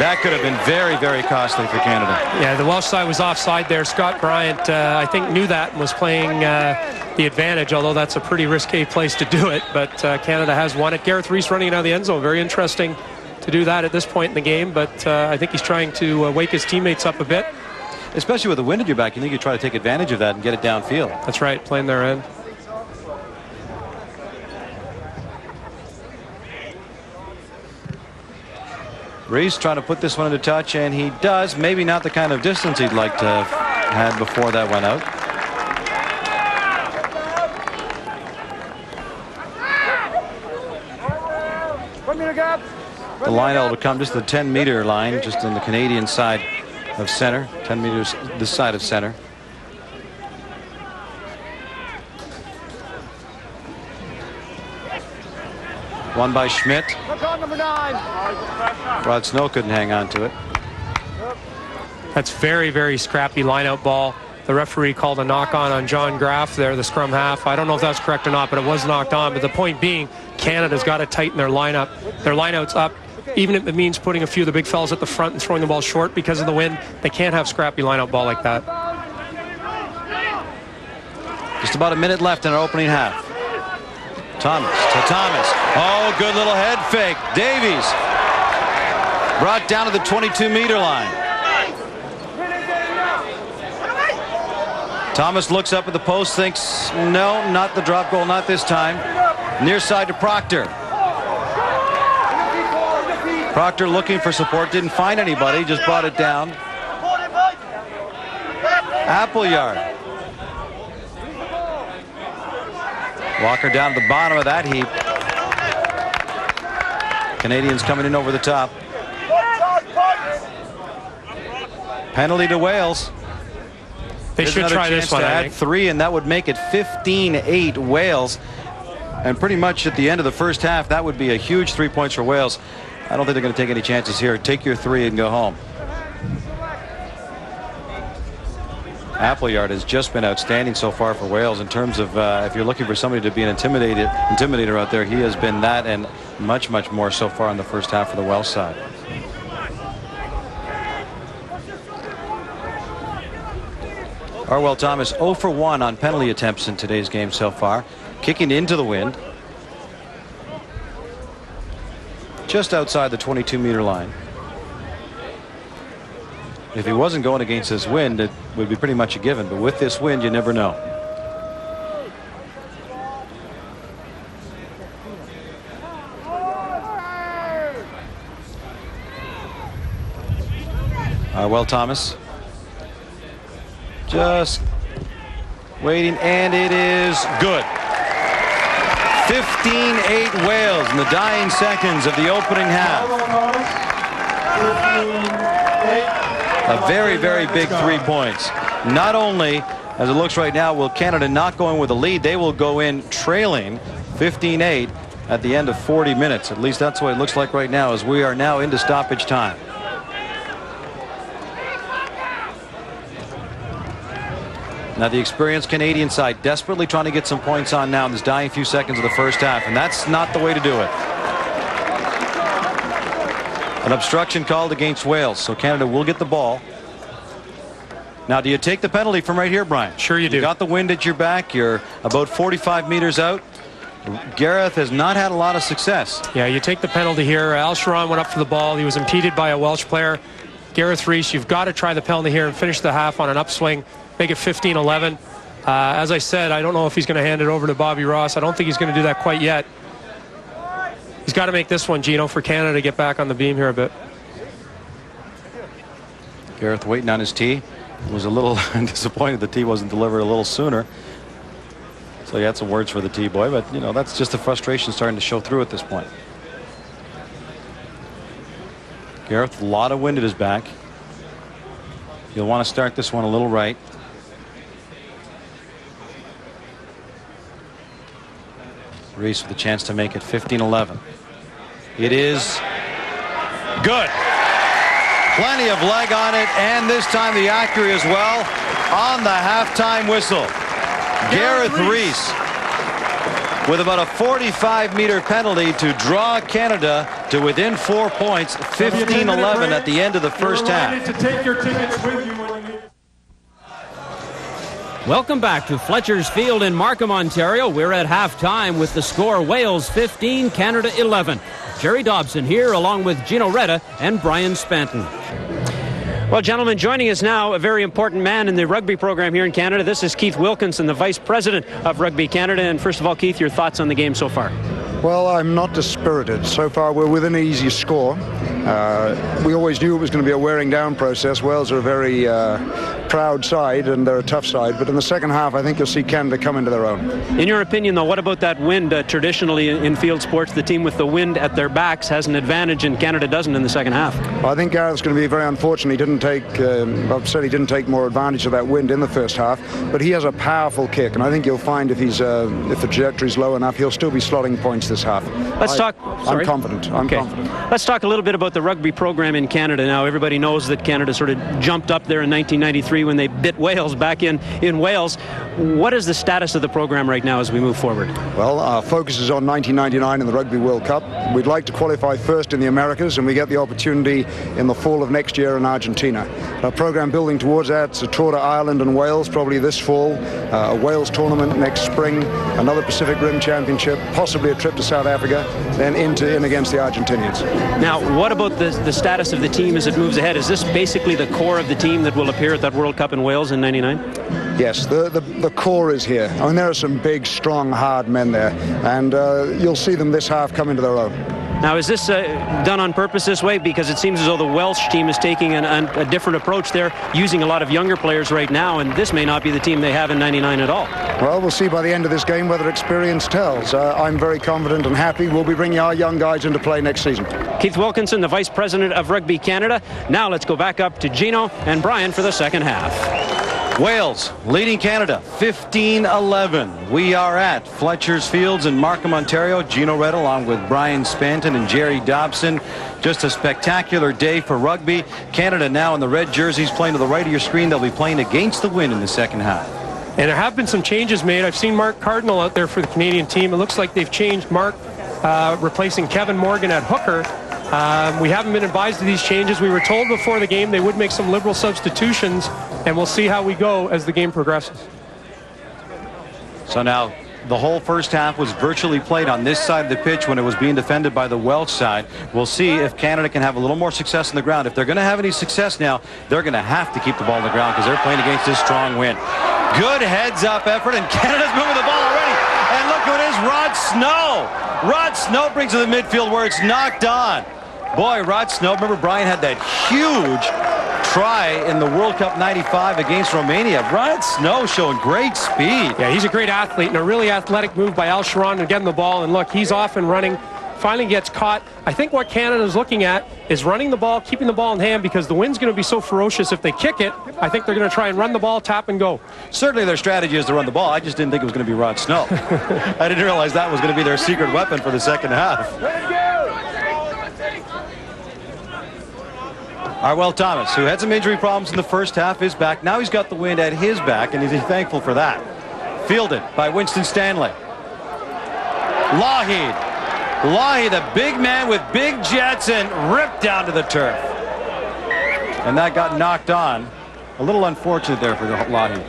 That could have been very, very costly for Canada. Yeah, the Welsh side was offside there. Scott Bryant, I think, knew that and was playing the advantage, although that's a pretty risque place to do it. But Canada has won it. Gareth Rees running it out of the end zone. Very interesting to do that at this point in the game, but I think he's trying to wake his teammates up a bit. Especially with the wind at your back, you think you try to take advantage of that and get it downfield. That's right, playing their end. Rees trying to put this one into touch, and he does. Maybe not the kind of distance he'd like to have had before that went out. The line out will come just the 10-meter line, just on the Canadian side of center. 10 meters this side of center. Won by Schmidt. Rod Snow couldn't hang on to it. That's very, very scrappy line-out ball. The referee called a knock-on on John Graff there, the scrum half. I don't know if that's correct or not, but it was knocked on. But the point being, Canada's got to tighten their lineouts up. Even if it means putting a few of the big fellas at the front and throwing the ball short because of the wind, they can't have scrappy line-out ball like that. Just about a minute left in our opening half. Thomas to Thomas. Oh, good little head fake. Davies brought down to the 22-meter line. Thomas looks up at the post, thinks, no, not the drop goal, not this time. Near side to Proctor. Proctor looking for support, didn't find anybody, just brought it down. Appleyard. Walker down to the bottom of that heap. Canadians coming in over the top. Penalty to Wales. They should try this one. Add 3, and that would make it 15-8 Wales. And pretty much at the end of the first half, that would be a huge 3 points for Wales. I don't think they're going to take any chances here. Take your 3 and go home. Appleyard has just been outstanding so far for Wales in terms of if you're looking for somebody to be an intimidator out there, he has been that and much more so far in the first half for the Welsh side. Arwell Thomas 0 for 1 on penalty attempts in today's game so far, kicking into the wind just outside the 22-meter line. If he wasn't going against this wind, it would be pretty much a given. But with this wind, you never know. Arwell Thomas just waiting, and it is good. 15-8 Wales in the dying seconds of the opening half. A very big 3 points. Not only, as it looks right now, will Canada not go in with a lead, they will go in trailing 15-8 at the end of 40 minutes. At least that's what it looks like right now, as we are now into stoppage time. Now the experienced Canadian side desperately trying to get some points on now in this dying few seconds of the first half, and that's not the way to do it. An obstruction called against Wales, so Canada will get the ball. Now, do you take the penalty from right here, Brian? Sure you do. You got the wind at your back. You're about 45 meters out. Gareth has not had a lot of success. Yeah, you take the penalty here. Al Sharon went up for the ball. He was impeded by a Welsh player. Gareth Rees, you've got to try the penalty here and finish the half on an upswing. Make it 15-11. As I said, I don't know if he's going to hand it over to Bobby Ross. I don't think he's going to do that quite yet. He's got to make this one, Gino, for Canada to get back on the beam here a bit. Gareth waiting on his tee. Was a little disappointed the tee wasn't delivered a little sooner. So he had some words for the tee boy, but you know, that's just the frustration starting to show through at this point. Gareth, a lot of wind at his back. You'll want to start this one a little right. Rees with a chance to make it 15-11. It is good. Plenty of leg on it, and this time the accuracy as well on the halftime whistle. Gareth Rees with about a 45-meter penalty to draw Canada to within 4 points, 15-11 at the end of the first half. To take your tickets with you when you need. Welcome back to Fletcher's Field in Markham, Ontario. We're at halftime with the score Wales 15, Canada 11. Jerry Dobson here along with Gino Retta and Brian Spanton. Well, gentlemen, joining us now, a very important man in the rugby program here in Canada. This is Keith Wilkinson, the Vice President of Rugby Canada. And first of all, Keith, your thoughts on the game so far? Well, I'm not dispirited. So far, we're within an easy score. We always knew it was going to be a wearing down process. Wales are a very proud side, and they're a tough side. But in the second half, I think you'll see Canada come into their own. In your opinion, though, what about that wind? Traditionally, in field sports, the team with the wind at their backs has an advantage, and Canada doesn't in the second half. Well, I think Gareth's going to be very unfortunate. He didn't take, I've said he didn't take more advantage of that wind in the first half. But he has a powerful kick, and I think you'll find if the trajectory's low enough, he'll still be slotting points this half. I'm confident. I'm confident. Let's talk a little bit about the rugby program in Canada now. Everybody knows that Canada sort of jumped up there in 1993 when they bit Wales back in Wales. What is the status of the program right now as we move forward? Well, our focus is on 1999 in the Rugby World Cup. We'd like to qualify first in the Americas, and we get the opportunity in the fall of next year in Argentina. Our program building towards that, it's a tour to Ireland and Wales probably this fall, a Wales tournament next spring, another Pacific Rim Championship, possibly a trip to South Africa, then in against the Argentinians. Now, what about the status of the team as it moves ahead? Is this basically the core of the team that will appear at that World Cup in Wales in '99? Yes, the core is here. I mean, there are some big, strong, hard men there, and you'll see them this half come into their own. Now, is this done on purpose this way? Because it seems as though the Welsh team is taking a different approach. They're using a lot of younger players right now, and this may not be the team they have in '99 at all. Well, we'll see by the end of this game whether experience tells. I'm very confident and happy. We'll be bringing our young guys into play next season. Keith Wilkinson, the Vice President of Rugby Canada. Now let's go back up to Gino and Brian for the second half. Wales leading Canada 15-11. We are at Fletcher's Fields in Markham, Ontario. Gino Red along with Brian Spanton and Jerry Dobson. Just a spectacular day for rugby. Canada now in the red jerseys playing to the right of your screen. They'll be playing against the wind in the second half. And there have been some changes made. I've seen Mark Cardinal out there for the Canadian team. It looks like they've changed Mark, replacing Kevin Morgan at hooker. We haven't been advised of these changes. We were told before the game they would make some liberal substitutions, and we'll see how we go as the game progresses. So now the whole first half was virtually played on this side of the pitch when it was being defended by the Welsh side. We'll see if Canada can have a little more success on the ground. If they're going to have any success now, they're going to have to keep the ball on the ground because they're playing against this strong wind. Good heads-up effort, and Canada's moving the ball already. And look who it is, Rod Snow. Rod Snow brings it to the midfield where it's knocked on. Boy, Rod Snow, remember Brian had that huge try in the World Cup 95 against Romania. Rod Snow showing great speed. Yeah, he's a great athlete, and a really athletic move by Al Sharon to get him the ball. And look, he's off and running, finally gets caught. I think what Canada's looking at is running the ball, keeping the ball in hand, because the wind's going to be so ferocious if they kick it. I think they're going to try and run the ball, tap and go. Certainly their strategy is to run the ball. I just didn't think it was going to be Rod Snow. I didn't realize that was going to be their secret weapon for the second half. Arwell Thomas, who had some injury problems in the first half, is back. Now he's got the wind at his back, and he's thankful for that. Fielded by Winston Stanley. Lougheed. Lougheed, the big man with big jets, and ripped down to the turf. And that got knocked on. A little unfortunate there for Lougheed.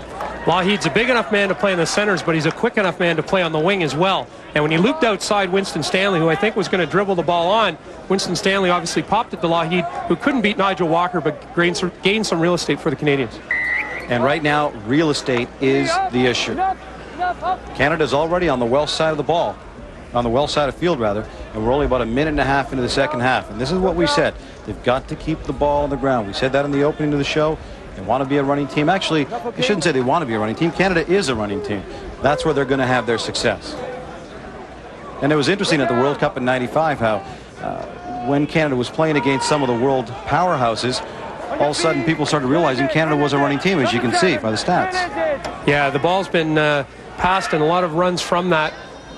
Lougheed's a big enough man to play in the centers, but he's a quick enough man to play on the wing as well. And when he looped outside Winston Stanley, who I think was going to dribble the ball on, Winston Stanley obviously popped it to Lougheed, who couldn't beat Nigel Walker, but gained some real estate for the Canadians. And right now, real estate is the issue. Canada's already on the Welsh side of the ball, on the Welsh side of field, rather, and we're only about a minute and a half into the second half. And this is what we said. They've got to keep the ball on the ground. We said that in the opening of the show. They want to be a running team. Actually, I shouldn't say they want to be a running team. Canada is a running team. That's where they're going to have their success. And it was interesting at the World Cup in '95 how when Canada was playing against some of the world powerhouses, all of a sudden people started realizing Canada was a running team, as you can see by the stats. Yeah, the ball's been passed and a lot of runs from that.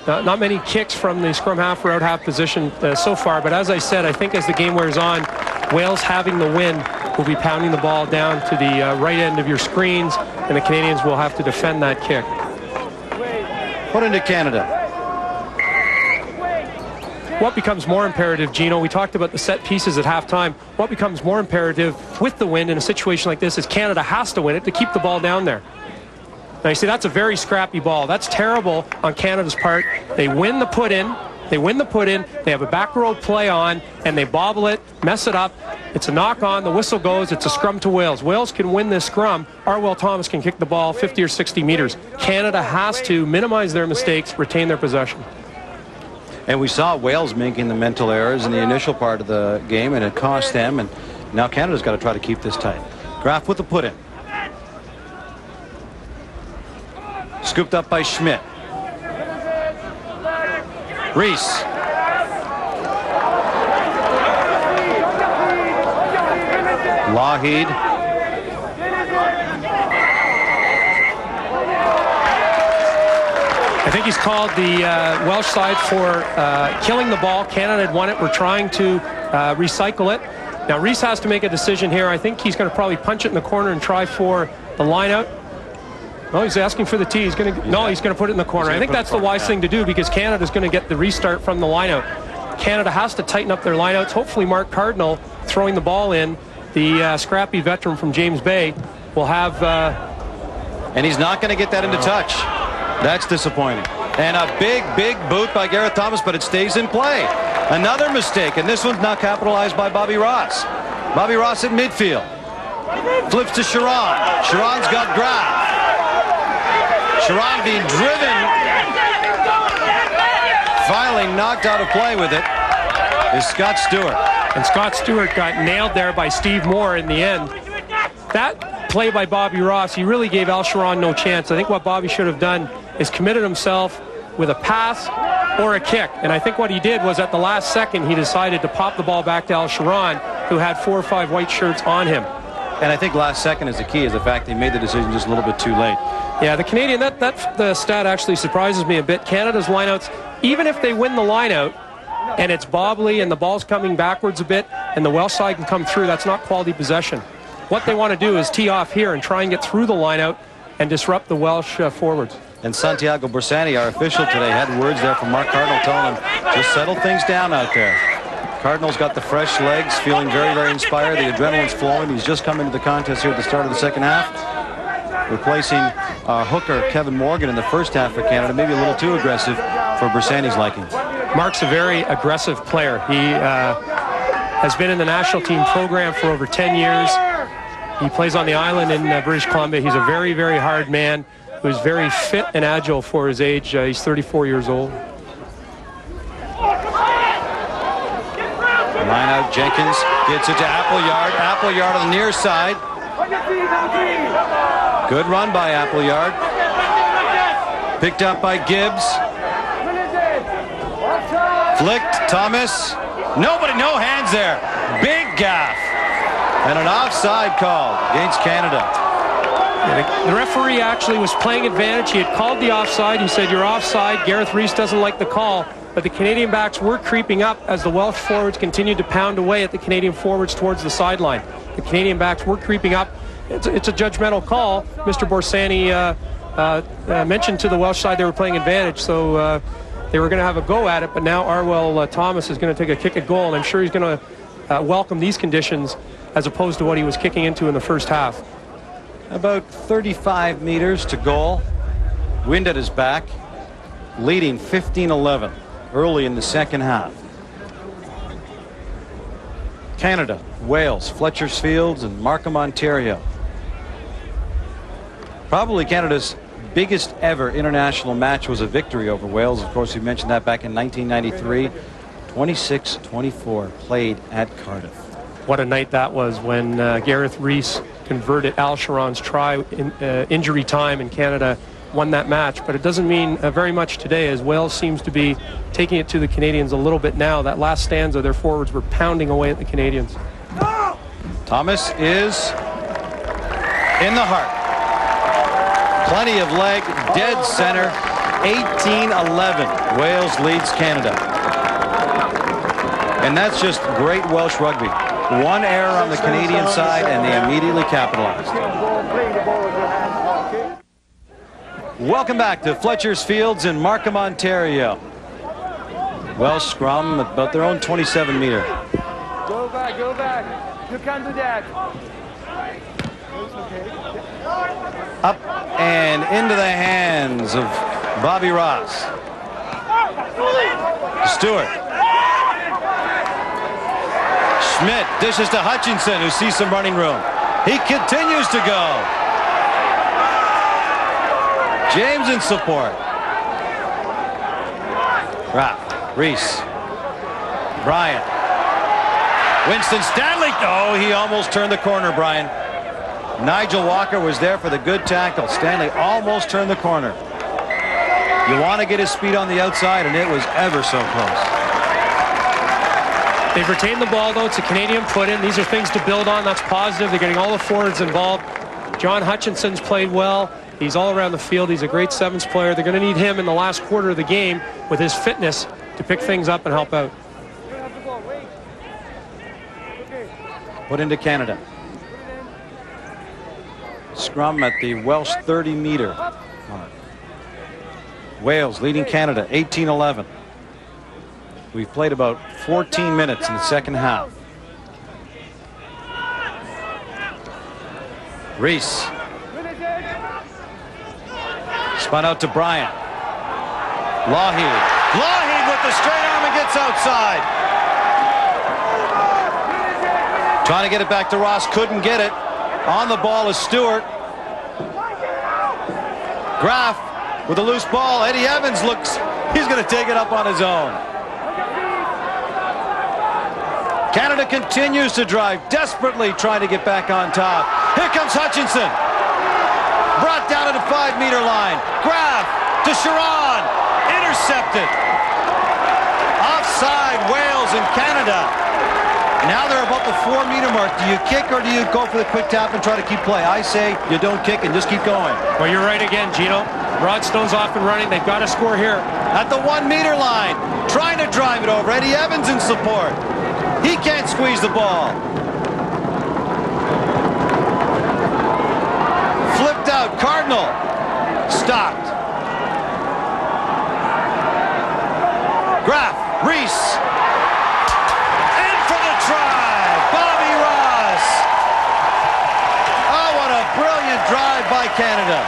Not many kicks from the scrum half or out half position so far, but as I said, I think as the game wears on, Wales having the win will be pounding the ball down to the right end of your screens, and the Canadians will have to defend that kick. Put into Canada. What becomes more imperative, Gino, we talked about the set pieces at halftime. What becomes more imperative with the wind in a situation like this is Canada has to win it to keep the ball down there. Now you see, that's a very scrappy ball. That's terrible on Canada's part. They win the put-in. They win the put-in. They have a back row play on, and they bobble it, mess it up. It's a knock-on. The whistle goes. It's a scrum to Wales. Wales can win this scrum. Arwell Thomas can kick the ball 50 or 60 meters. Canada has to minimize their mistakes, retain their possession. And we saw Wales making the mental errors in the initial part of the game, and it cost them. And now Canada's got to try to keep this tight. Graf with the put-in. Scooped up by Schmidt. Reese. Lougheed. I think he's called the Welsh side for killing the ball. Canada had won it. We're trying to recycle it. Now Reese has to make a decision here. I think he's going to probably punch it in the corner and try for the line out. No, he's asking for the tee. He's going to put it in the corner. I think that's the wise thing to do because Canada's going to get the restart from the lineout. Canada has to tighten up their lineouts. Hopefully Mark Cardinal throwing the ball in, the scrappy veteran from James Bay, will have... and he's not going to get that into touch. That's disappointing. And a big, big boot by Gareth Thomas, but it stays in play. Another mistake, and this one's not capitalized by Bobby Ross. Bobby Ross at midfield. Flips to Sharon. Sharon's got Graf. Sharon being driven, finally knocked out of play with it, is Scott Stewart. And Scott Stewart got nailed there by Steve Moore in the end. That play by Bobby Ross, he really gave Al Sharon no chance. I think what Bobby should have done is committed himself with a pass or a kick. And I think what he did was at the last second, he decided to pop the ball back to Al Sharon, who had 4 or 5 white shirts on him. And I think last second is the key, is the fact they made the decision just a little bit too late. Yeah, the Canadian, the stat actually surprises me a bit. Canada's lineouts, even if they win the lineout and it's bobbly and the ball's coming backwards a bit and the Welsh side can come through, that's not quality possession. What they want to do is tee off here and try and get through the lineout and disrupt the Welsh forwards. And Santiago Bersani, our official today, had words there from Mark Cardinal telling him, just settle things down out there. Cardinal's got the fresh legs, feeling very, very inspired. The adrenaline's flowing. He's just come into the contest here at the start of the second half, replacing hooker Kevin Morgan in the first half for Canada. Maybe a little too aggressive for Bersani's liking. Mark's a very aggressive player. He has been in the national team program for over 10 years. He plays on the island in British Columbia. He's a very, very hard man who's very fit and agile for his age. He's 34 years old. Line out, Jenkins gets it to Appleyard. Appleyard on the near side. Good run by Appleyard. Picked up by Gibbs. Flicked, Thomas. Nobody, no hands there. Big gaff. And an offside call against Canada. The referee actually was playing advantage. He had called the offside. He said, "You're offside." Gareth Rees doesn't like the call. But the Canadian backs were creeping up as the Welsh forwards continued to pound away at the Canadian forwards towards the sideline. The Canadian backs were creeping up. It's a judgmental call. Mr. Borsani mentioned to the Welsh side they were playing advantage, so they were going to have a go at it. But now Arwell Thomas is going to take a kick at goal, and I'm sure he's going to welcome these conditions as opposed to what he was kicking into in the first half. About 35 meters to goal. Wind at his back, leading 15-11. Early in the second half. Canada, Wales, Fletcher's Fields, and Markham, Ontario. Probably Canada's biggest ever international match was a victory over Wales. Of course, we mentioned that back in 1993. 26-24 played at Cardiff. What a night that was when Gareth Rees converted Al Sharon's try in injury time, and Canada won that match. But it doesn't mean very much today, as Wales seems to be taking it to the Canadians a little bit now. That last stanza, their forwards were pounding away at the Canadians. Thomas is in the heart. Plenty of leg, dead center. 18-11. Wales leads Canada. And that's just great Welsh rugby. One error on the Canadian side, and they immediately capitalized. Welcome back to Fletcher's Fields in Markham, Ontario. Welsh scrum at about their own 27-meter. Go back, go back. You can do that. Up and into the hands of Bobby Ross. Stewart. Schmidt dishes to Hutchinson, who sees some running room. He continues to go. James in support. Rapp, Reese, Bryant, Winston Stanley. Oh, he almost turned the corner, Brian. Nigel Walker was there for the good tackle. Stanley almost turned the corner. You want to get his speed on the outside, and it was ever so close. They've retained the ball, though. It's a Canadian put-in. These are things to build on. That's positive. They're getting all the forwards involved. John Hutchinson's played well. He's all around the field. He's a great sevens player. They're going to need him in the last quarter of the game with his fitness to pick things up and help out. Put into Canada. Scrum at the Welsh 30-meter mark. Wales leading Canada 18-11. We've played about 14 minutes in the second half. Reese. Spun out to Bryant. Lougheed. Lougheed with the straight arm and gets outside. Trying to get it back to Ross. Couldn't get it. On the ball is Stewart. Graf with a loose ball. Eddie Evans looks, he's going to take it up on his own. Canada continues to drive, desperately trying to get back on top. Here comes Hutchinson. Brought down at the 5-meter line. Graf to Sharon. Intercepted. Offside, Wales and Canada. Now they're about the 4-meter mark. Do you kick or do you go for the quick tap and try to keep play? I say you don't kick and just keep going. Well, you're right again, Gino. Rod Snow's off and running. They've got to score here. At the 1-meter line, trying to drive it over. Eddie Evans in support. He can't squeeze the ball. Flipped out. Cardinal stopped. Graf, Reese. In for the try. Bobby Ross. Oh, what a brilliant drive by Canada.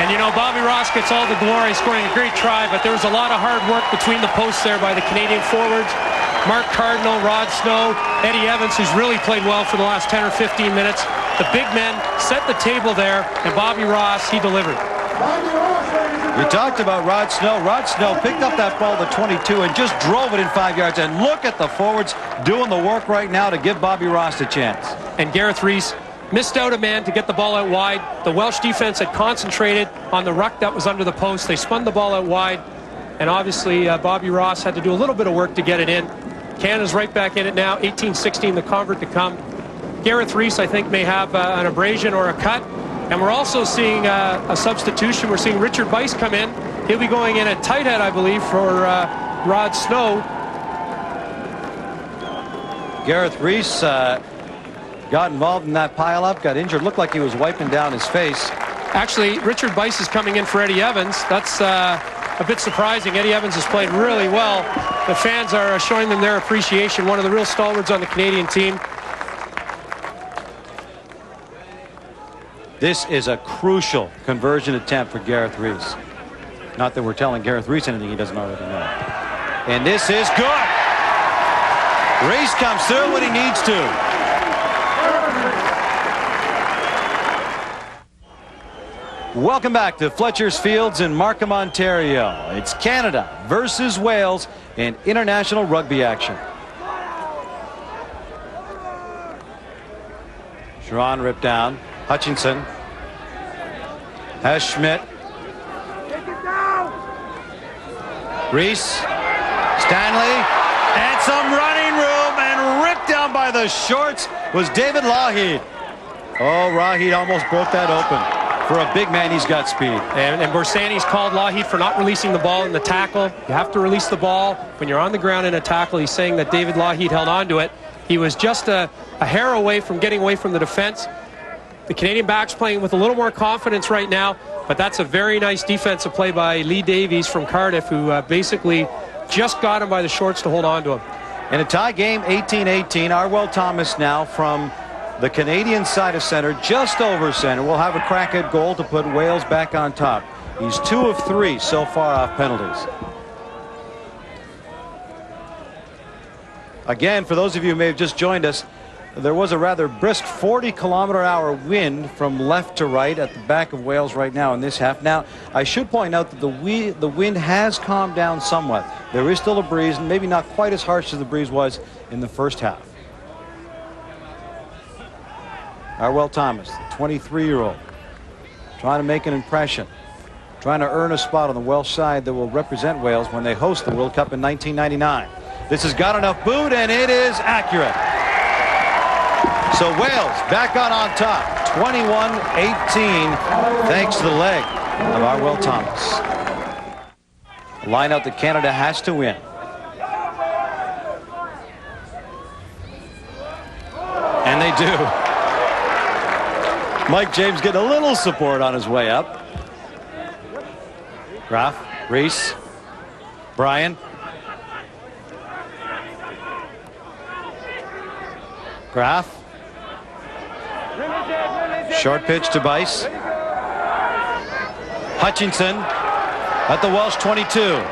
And you know, Bobby Ross gets all the glory scoring a great try, but there was a lot of hard work between the posts there by the Canadian forwards. Mark Cardinal, Rod Snow, Eddie Evans, who's really played well for the last 10 or 15 minutes. The big men set the table there, and Bobby Ross, he delivered. You talked about Rod Snow. Rod Snow picked up that ball to 22 and just drove it in 5 yards. And look at the forwards doing the work right now to give Bobby Ross a chance. And Gareth Reese missed out a man to get the ball out wide. The Welsh defense had concentrated on the ruck that was under the post. They spun the ball out wide. And obviously, Bobby Ross had to do a little bit of work to get it in. Canada's right back in it now. 18-16, the convert to come. Gareth Reese, I think, may have an abrasion or a cut. And we're also seeing a substitution. We're seeing Richard Bice come in. He'll be going in at tight head, I believe, for Rod Snow. Gareth Reese got involved in that pileup, got injured, looked like he was wiping down his face. Actually, Richard Bice is coming in for Eddie Evans. That's a bit surprising. Eddie Evans has played really well. The fans are showing them their appreciation. One of the real stalwarts on the Canadian team. This is a crucial conversion attempt for Gareth Reese. Not that we're telling Gareth Reese anything he doesn't already know. And this is good. Reese comes through when he needs to. Welcome back to Fletcher's Fields in Markham, Ontario. It's Canada versus Wales in international rugby action. Sharon ripped down. Hutchinson has Schmidt. Reese, Stanley, and some running room, and ripped down by the shorts was David Lougheed. Oh, Lougheed almost broke that open. For a big man, he's got speed. And Borsani's called Lougheed for not releasing the ball in the tackle. You have to release the ball when you're on the ground in a tackle. He's saying that David Lougheed held on to it. He was just a hair away from getting away from the defense. The Canadian backs playing with a little more confidence right now, but that's a very nice defensive play by Lee Davies from Cardiff, who basically just got him by the shorts to hold on to him. In a tie game, 18-18, Arwell Thomas now from the Canadian side of center, just over center, will have a crack at goal to put Wales back on top. He's 2 of 3 so far off penalties. Again, for those of you who may have just joined us, there was a rather brisk 40-kilometer-hour wind from left to right at the back of Wales right now in this half. Now, I should point out that the wind has calmed down somewhat. There is still a breeze, and maybe not quite as harsh as the breeze was in the first half. Arwell Thomas, the 23-year-old, trying to make an impression, trying to earn a spot on the Welsh side that will represent Wales when they host the World Cup in 1999. This has got enough boot, and it is accurate. So Wales back on top, 21-18, thanks to the leg of Arwell Thomas. A lineout that Canada has to win. And they do. Mike James getting a little support on his way up. Graf, Reese, Bryan. Graf. Short pitch to Bice. Hutchinson at the Welsh 22.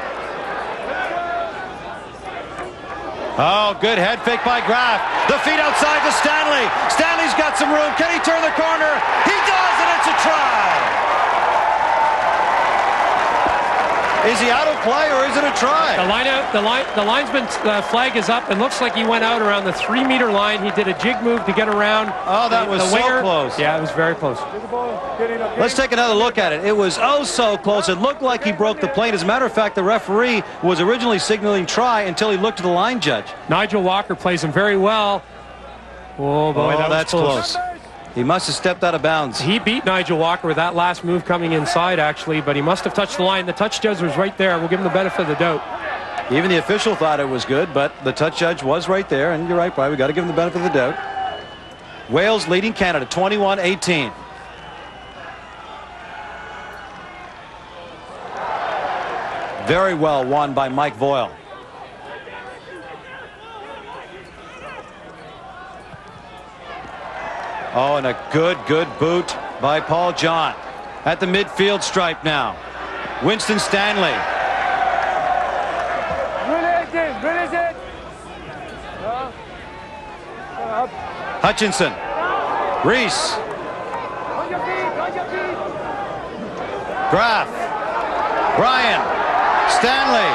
Oh, good head fake by Graf. The feet outside to Stanley. Stanley's got some room. Can he turn the corner? He does, and it's a try. Is he out of play, or is it a try? The linesman's flag is up. It looks like he went out around the 3-meter line. He did a jig move to get around. Oh, that was so close. Yeah, it was very close. Let's take another look at it. It was oh so close. It looked like he broke the plane. As a matter of fact, the referee was originally signaling try until he looked to the line judge. Nigel Walker plays him very well. Oh, boy, that's close. He must have stepped out of bounds. He beat Nigel Walker with that last move coming inside, actually, but he must have touched the line. The touch judge was right there. We'll give him the benefit of the doubt. Even the official thought it was good, but the touch judge was right there, and you're right, Brian. We got to give him the benefit of the doubt. Wales leading Canada 21-18. Very well won by Mike Voyle. Oh, and a good boot by Paul John. At the midfield stripe now. Winston Stanley. Hutchinson. Reese. Graf. Bryan. Stanley.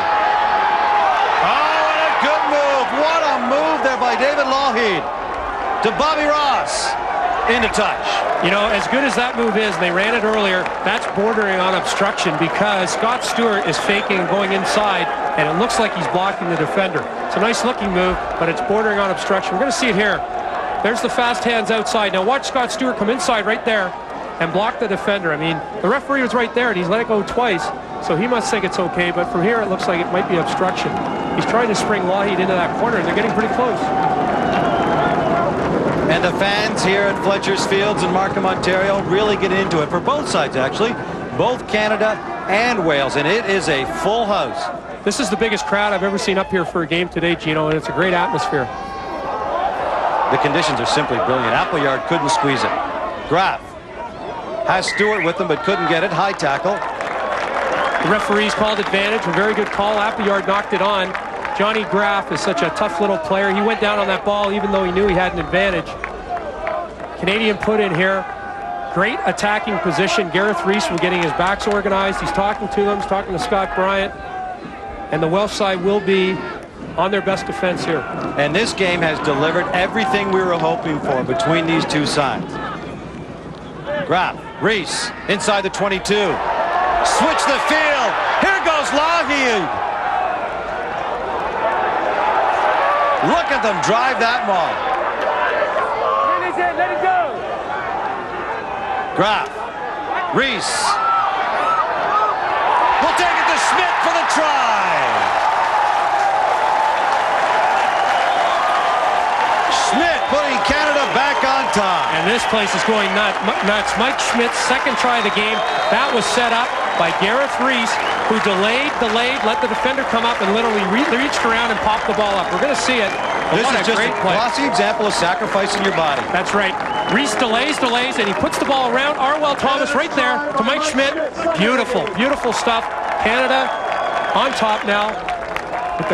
Oh, what a good move. What a move there by David Lougheed to Bobby Ross. Into touch. You know, as good as that move is, and they ran it earlier, that's bordering on obstruction because Scott Stewart is faking and going inside, and it looks like he's blocking the defender. It's a nice looking move, but it's bordering on obstruction. We're going to see it here. There's the fast hands outside. Now watch Scott Stewart come inside right there and block the defender. I mean, the referee was right there, and he's let it go twice, so he must think it's okay, but from here it looks like it might be obstruction. He's trying to spring Lougheed into that corner, and they're getting pretty close. And the fans here at Fletcher's Fields in Markham, Ontario, really get into it for both sides, actually. Both Canada and Wales, and it is a full house. This is the biggest crowd I've ever seen up here for a game today, Gino, and it's a great atmosphere. The conditions are simply brilliant. Appleyard couldn't squeeze it. Graf has Stewart with him, but couldn't get it. High tackle. The referees called advantage. A very good call. Appleyard knocked it on. Johnny Graf is such a tough little player. He went down on that ball even though he knew he had an advantage. Canadian put in here. Great attacking position. Gareth Reese was getting his backs organized. He's talking to them. He's talking to Scott Bryant. And the Welsh side will be on their best defense here. And this game has delivered everything we were hoping for between these two sides. Graf, Reese, inside the 22. Switch the field. Here goes Lougheed. Look at them drive that maul. Let it go. Graf. Reese. We'll take it to Schmidt for the try. Schmidt putting Canada back on top. And this place is going nuts. Mike Schmidt's second try of the game. That was set up by Gareth Reese, who delayed, let the defender come up and literally reached around and popped the ball up. We're going to see it. This is just a classy example of sacrificing your body. That's right. Reese delays, and he puts the ball around Arwell Thomas right there to Mike Schmidt. Beautiful, beautiful stuff. Canada on top now.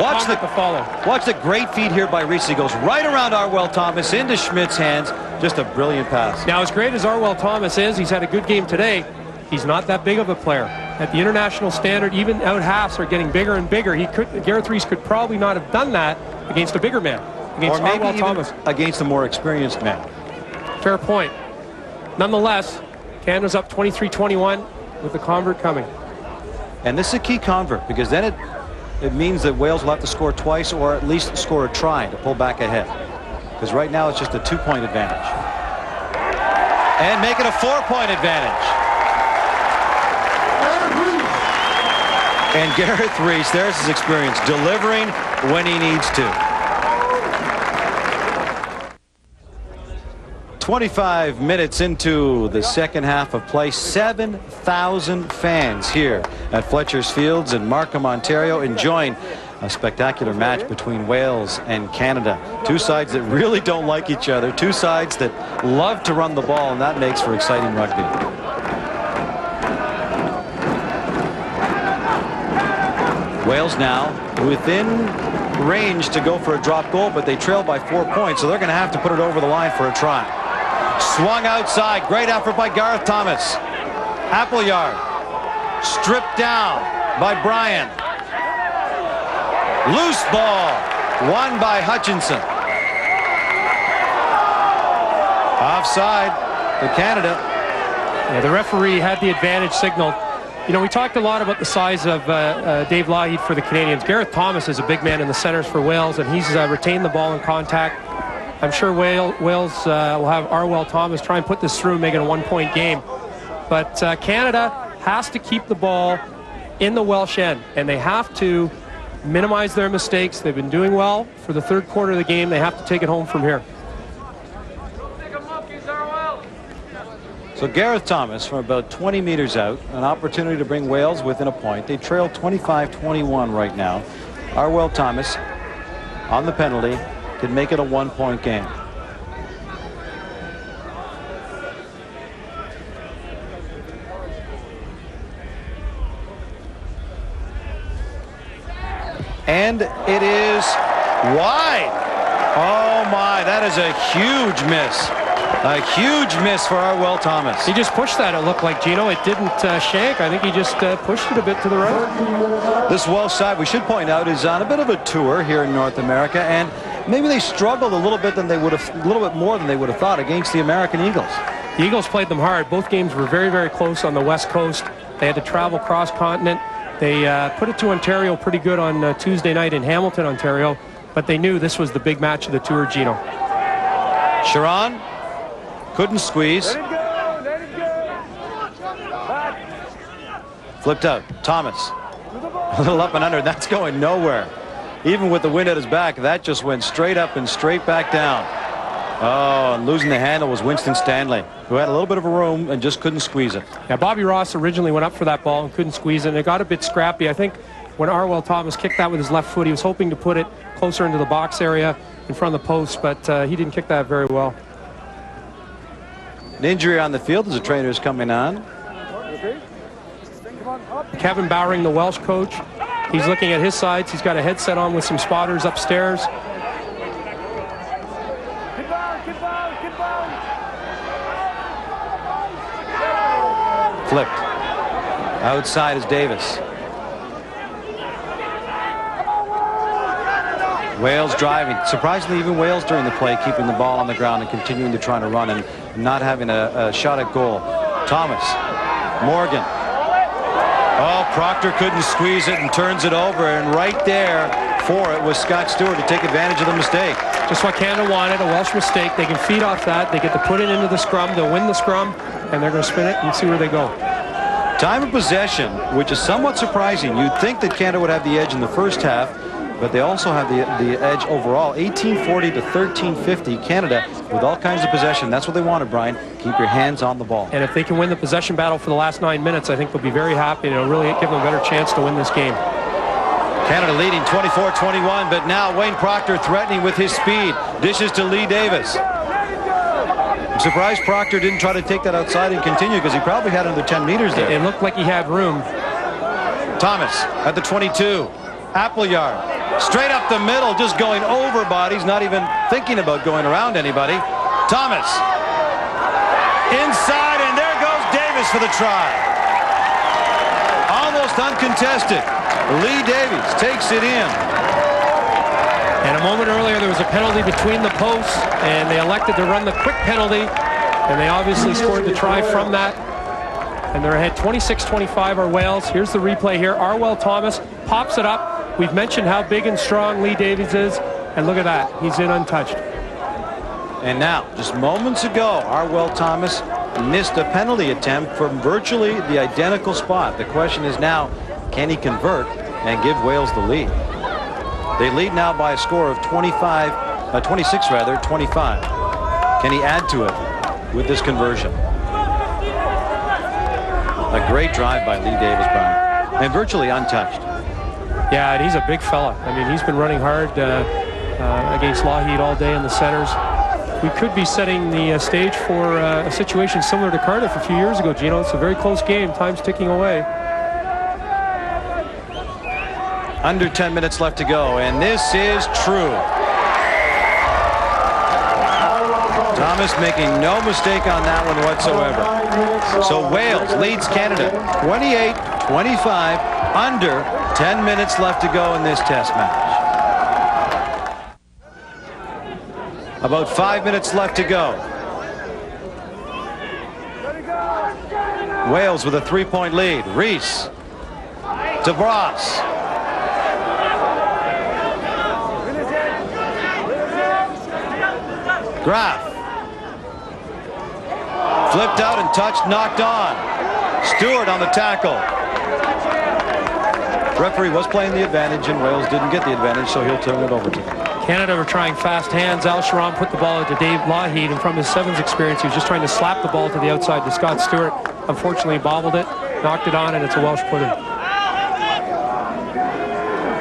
Watch the follow. Watch the great feed here by Reese. He goes right around Arwell Thomas into Schmidt's hands. Just a brilliant pass. Now, as great as Arwell Thomas is, he's had a good game today. He's not that big of a player. At the international standard, even out halves are getting bigger and bigger. Gareth Reese could probably not have done that against a bigger man, against Arwell Thomas. Against a more experienced man. Fair point. Nonetheless, Canada's up 23-21 with the convert coming. And this is a key convert because then it means that Wales will have to score twice or at least score a try to pull back ahead. Because right now it's just a 2-point advantage. And make it a 4-point advantage. And Gareth Reese, there's his experience, delivering when he needs to. 25 minutes into the second half of play, 7,000 fans here at Fletcher's Fields in Markham, Ontario, enjoying a spectacular match between Wales and Canada. Two sides that really don't like each other, two sides that love to run the ball, and that makes for exciting rugby. Wales now within range to go for a drop goal, but they trail by 4 points, so they're going to have to put it over the line for a try. Swung outside. Great effort by Gareth Thomas. Appleyard stripped down by Bryan. Loose ball won by Hutchinson. Offside to Canada. Yeah, the referee had the advantage signaled. You know, we talked a lot about the size of Dave Lougheed for the Canadians. Gareth Thomas is a big man in the centers for Wales, and he's retained the ball in contact. I'm sure Wales will have Arwell Thomas try and put this through, make it a 1-point game. But Canada has to keep the ball in the Welsh end, and they have to minimize their mistakes. They've been doing well for the third quarter of the game. They have to take it home from here. So Gareth Thomas from about 20 meters out, an opportunity to bring Wales within a point. They trail 25-21 right now. Arwell Thomas on the penalty can make it a 1-point game. And it is wide. Oh my, that is a huge miss. A huge miss for Arwell Thomas. He just pushed that, it looked like, Gino. It didn't shank. I think he just pushed it a bit to the right. This Welsh side, we should point out, is on a bit of a tour here in North America, and maybe they struggled a little bit more than they would have thought against the American Eagles. The Eagles played them hard. Both games were very, very close on the West Coast. They had to travel cross-continent. They put it to Ontario pretty good on Tuesday night in Hamilton, Ontario, but they knew this was the big match of the tour, Gino. Sharon couldn't squeeze. Flipped out. Thomas. A little up and under. That's going nowhere. Even with the wind at his back, that just went straight up and straight back down. Oh, and losing the handle was Winston Stanley, who had a little bit of a room and just couldn't squeeze it. Yeah, Bobby Ross originally went up for that ball and couldn't squeeze it, and it got a bit scrappy. I think when Arwell Thomas kicked that with his left foot, he was hoping to put it closer into the box area in front of the post, but he didn't kick that very well. An injury on the field as the trainer is coming on. Kevin Bowering, the Welsh coach, he's looking at his sides. He's got a headset on with some spotters upstairs. Flipped. Outside is Davis. Wales driving. Surprisingly, even Wales during the play keeping the ball on the ground and continuing to try to run and not having a shot at goal. Thomas. Morgan. Oh, Proctor couldn't squeeze it and turns it over, and right there for it was Scott Stewart to take advantage of the mistake. Just what Canada wanted, a Welsh mistake. They can feed off that. They get to put it into the scrum. They'll win the scrum, and they're going to spin it and see where they go. Time of possession, which is somewhat surprising. You'd think that Canada would have the edge in the first half, but they also have the edge overall. 1840 to 1350. Canada with all kinds of possession. That's what they wanted, Brian. Keep your hands on the ball. And if they can win the possession battle for the last 9 minutes, I think they'll be very happy, and it'll really give them a better chance to win this game. Canada leading 24-21, but now Wayne Proctor threatening with his speed. Dishes to Lee Davis. I'm surprised Proctor didn't try to take that outside and continue, because he probably had another 10 meters there. It looked like he had room. Thomas at the 22. Appleyard. Straight up the middle, just going over bodies, not even thinking about going around anybody. Thomas. Inside, and there goes Davis for the try. Almost uncontested. Lee Davies takes it in. And a moment earlier, there was a penalty between the posts, and they elected to run the quick penalty, and they obviously scored the try from that. And they're ahead 26-25 are Wales. Here's the replay here. Arwell Thomas pops it up. We've mentioned how big and strong Lee Davies is, and look at that. He's in untouched. And now, just moments ago, Arwell Thomas missed a penalty attempt from virtually the identical spot. The question is now, can he convert and give Wales the lead? They lead now by a score of 26-25. Can he add to it with this conversion? A great drive by Lee Davis, Brian, and virtually untouched. Yeah, and he's a big fella. I mean, he's been running hard against Lougheed all day in the centers. We could be setting the stage for a situation similar to Cardiff a few years ago, Gino. It's a very close game. Time's ticking away. Under 10 minutes left to go, and this is true. Thomas making no mistake on that one whatsoever. So Wales leads Canada 28-25, under 10 minutes left to go in this test match. About 5 minutes left to go. Wales with a 3-point lead. Rees to Bross. Graf. Flipped out and touched, knocked on. Stewart on the tackle. Referee was playing the advantage, and Wales didn't get the advantage, so he'll turn it over to them. Canada were trying fast hands. Al Sharon put the ball into Dave Lougheed, and from his sevens experience, he was just trying to slap the ball to the outside to Scott Stewart. Unfortunately, he bobbled it, knocked it on, and it's a Welsh put-in.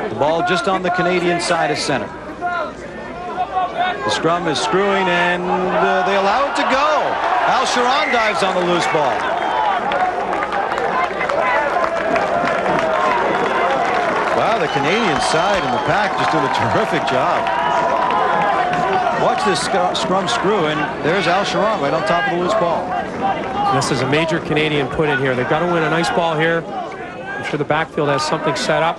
The ball just on the Canadian side of center. The scrum is screwing, and they allow it to go. Al Sharon dives on the loose ball. Wow, the Canadian side and the pack just doing a terrific job. Watch this scrum screw, and there's Al Sharon right on top of the loose ball. This is a major Canadian put in here. They've got to win a nice ball here. I'm sure the backfield has something set up.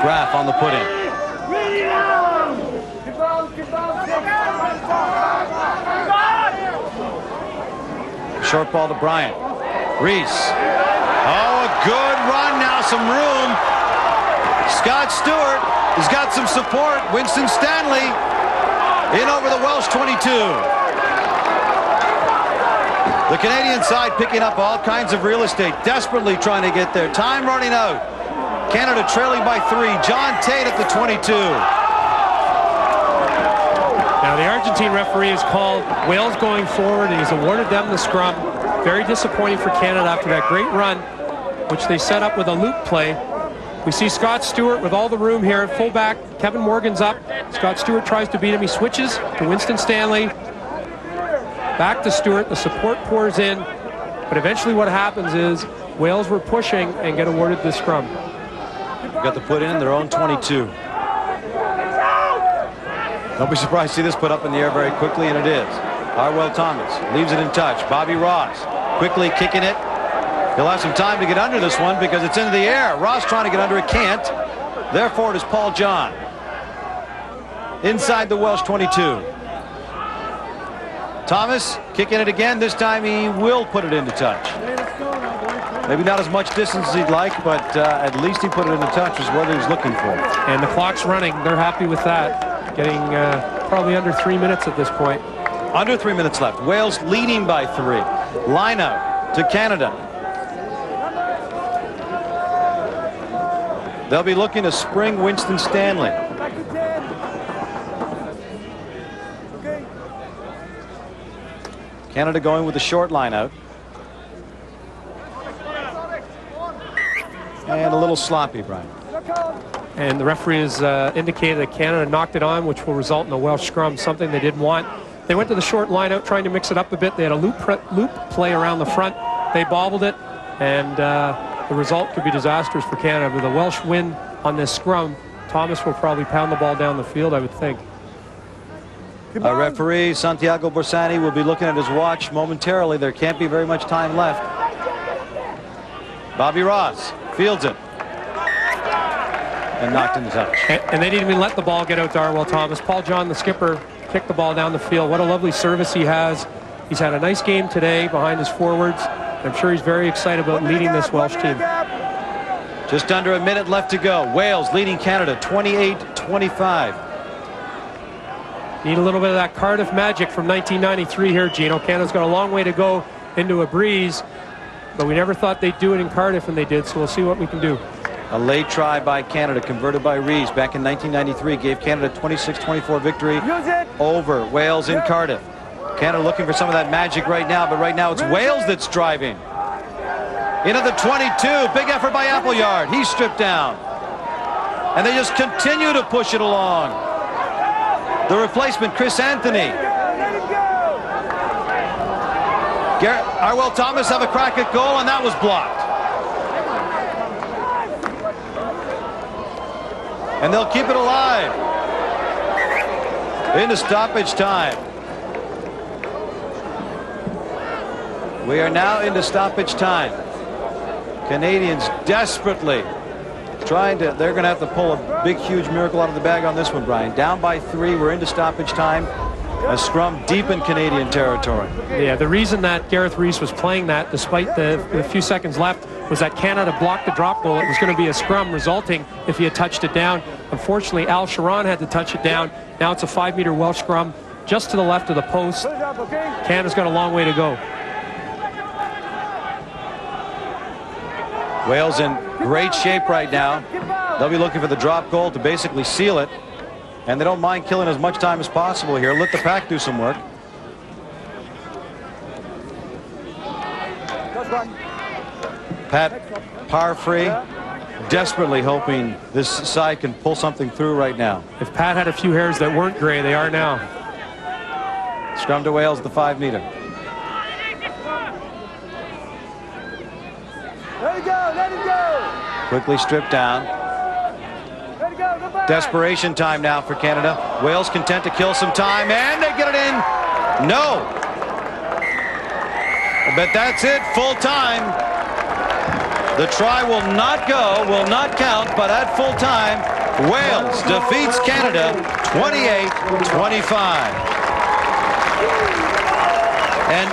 Graf on the put-in. Short ball to Bryant. Reese. Oh, a good run now, some room. Scott Stewart has got some support. Winston Stanley in over the Welsh 22. The Canadian side picking up all kinds of real estate, desperately trying to get there. Time running out. Canada trailing by 3. John Tate at the 22. Now the Argentine referee has called Wales going forward, and he's awarded them the scrum. Very disappointing for Canada after that great run, which they set up with a loop play. We see Scott Stewart with all the room here at fullback. Kevin Morgan's up. Scott Stewart tries to beat him. He switches to Winston Stanley. Back to Stewart. The support pours in. But eventually what happens is Wales were pushing and get awarded the scrum. Got the put in their own 22. Don't be surprised to see this put up in the air very quickly, and it is. Harwell Thomas leaves it in touch. Bobby Ross quickly kicking it. He'll have some time to get under this one because it's into the air. Ross trying to get under it, can't. Therefore, it is Paul John. Inside the Welsh 22. Thomas kicking it again. This time he will put it into touch. Maybe not as much distance as he'd like, but at least he put it into touch, is what he was looking for. And the clock's running. They're happy with that. Getting probably under 3 minutes at this point. Under 3 minutes left. Wales leading by 3. Line out to Canada. They'll be looking to spring Winston Stanley. Canada going with the short line out. And a little sloppy, Brian. And the referee has indicated that Canada knocked it on, which will result in a Welsh scrum, something they didn't want. They went to the short line out trying to mix it up a bit. They had a loop play around the front. They bobbled it, and the result could be disastrous for Canada. With a Welsh win on this scrum, Thomas will probably pound the ball down the field, I would think. Our referee, Santiago Borsani, will be looking at his watch momentarily. There can't be very much time left. Bobby Ross fields it. And knocked into touch. And they didn't even let the ball get out to Harwell Thomas. Paul John, the skipper, kicked the ball down the field. What a lovely service he has. He's had a nice game today behind his forwards. I'm sure he's very excited about leading this Welsh team. Just under a minute left to go. Wales leading Canada 28-25. Need a little bit of that Cardiff magic from 1993 here, Gino. Canada's got a long way to go into a breeze, but we never thought they'd do it in Cardiff, and they did, so we'll see what we can do. A late try by Canada, converted by Rees back in 1993, gave Canada 26-24 victory over Wales in Cardiff. Canada looking for some of that magic right now, but right now it's Wales that's driving. Into the 22, big effort by Appleyard. He's stripped down. And they just continue to push it along. The replacement, Chris Anthony. Harwell Thomas have a crack at goal, and that was blocked. And they'll keep it alive. Into stoppage time. We are now into stoppage time. Canadians desperately trying to, they're going to have to pull a big, huge miracle out of the bag on this one, Brian. Down by 3, we're into stoppage time. A scrum deep in Canadian territory. Yeah, the reason that Gareth Rees was playing that, despite the few seconds left, was that Canada blocked the drop goal. It was going to be a scrum resulting if he had touched it down. Unfortunately, Al Sharon had to touch it down. Now it's a 5-meter Welsh scrum just to the left of the post. Canada's got a long way to go. Wales in great shape right now. They'll be looking for the drop goal to basically seal it. And they don't mind killing as much time as possible here. Let the pack do some work. Pat Parfrey desperately hoping this side can pull something through right now. If Pat had a few hairs that weren't gray, they are now. Scrum to Wales, the 5-meter. Let it go, let it go. Quickly stripped down. Let it go, go back. Desperation time now for Canada. Wales content to kill some time, and they get it in. No. But that's it, full time. The try will not go, will not count, but at full time, Wales defeats Canada 28-25. And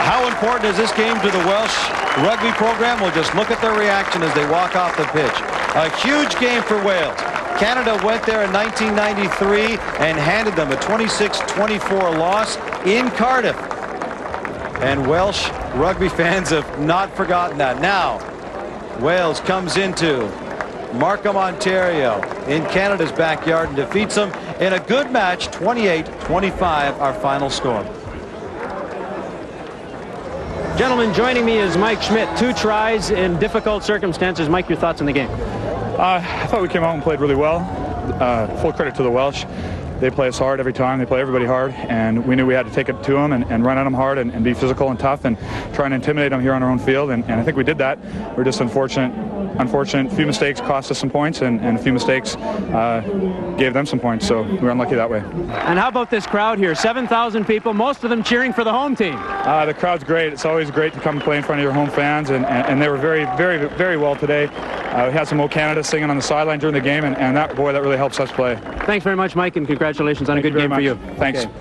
how important is this game to the Welsh rugby program? We'll just look at their reaction as they walk off the pitch. A huge game for Wales. Canada went there in 1993 and handed them a 26-24 loss in Cardiff. And Welsh rugby fans have not forgotten that. Now, Wales comes into Markham, Ontario, in Canada's backyard and defeats them in a good match, 28-25, our final score. Gentlemen, joining me is Mike Schmidt. 2 tries in difficult circumstances. Mike, your thoughts on the game? I thought we came out and played really well. Full credit to the Welsh. They play us hard every time. They play everybody hard, and we knew we had to take it to them and run at them hard and be physical and tough and try and intimidate them here on our own field, and I think we did that. We're just unfortunate. A few mistakes cost us some points, and a few mistakes gave them some points, so we were unlucky that way. And how about this crowd here? 7,000 people, most of them cheering for the home team. The crowd's great. It's always great to come and play in front of your home fans, and they were very, very, very well today. We had some O Canada singing on the sideline during the game, and that really helps us play. Thanks very much, Mike, and congratulations on a good game for you. Thanks. Okay.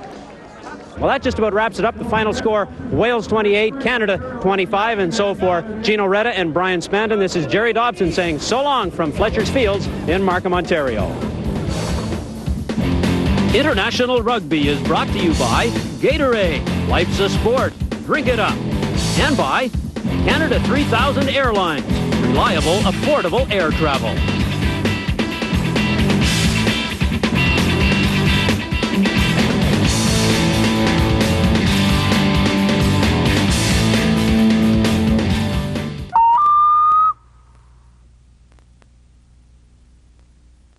Well, that just about wraps it up. The final score, Wales 28, Canada 25. And so for Gino Retta and Brian Spandon, this is Jerry Dobson saying so long from Fletcher's Fields in Markham, Ontario. International Rugby is brought to you by Gatorade, life's a sport, drink it up. And by Canada 3000 Airlines, reliable, affordable air travel.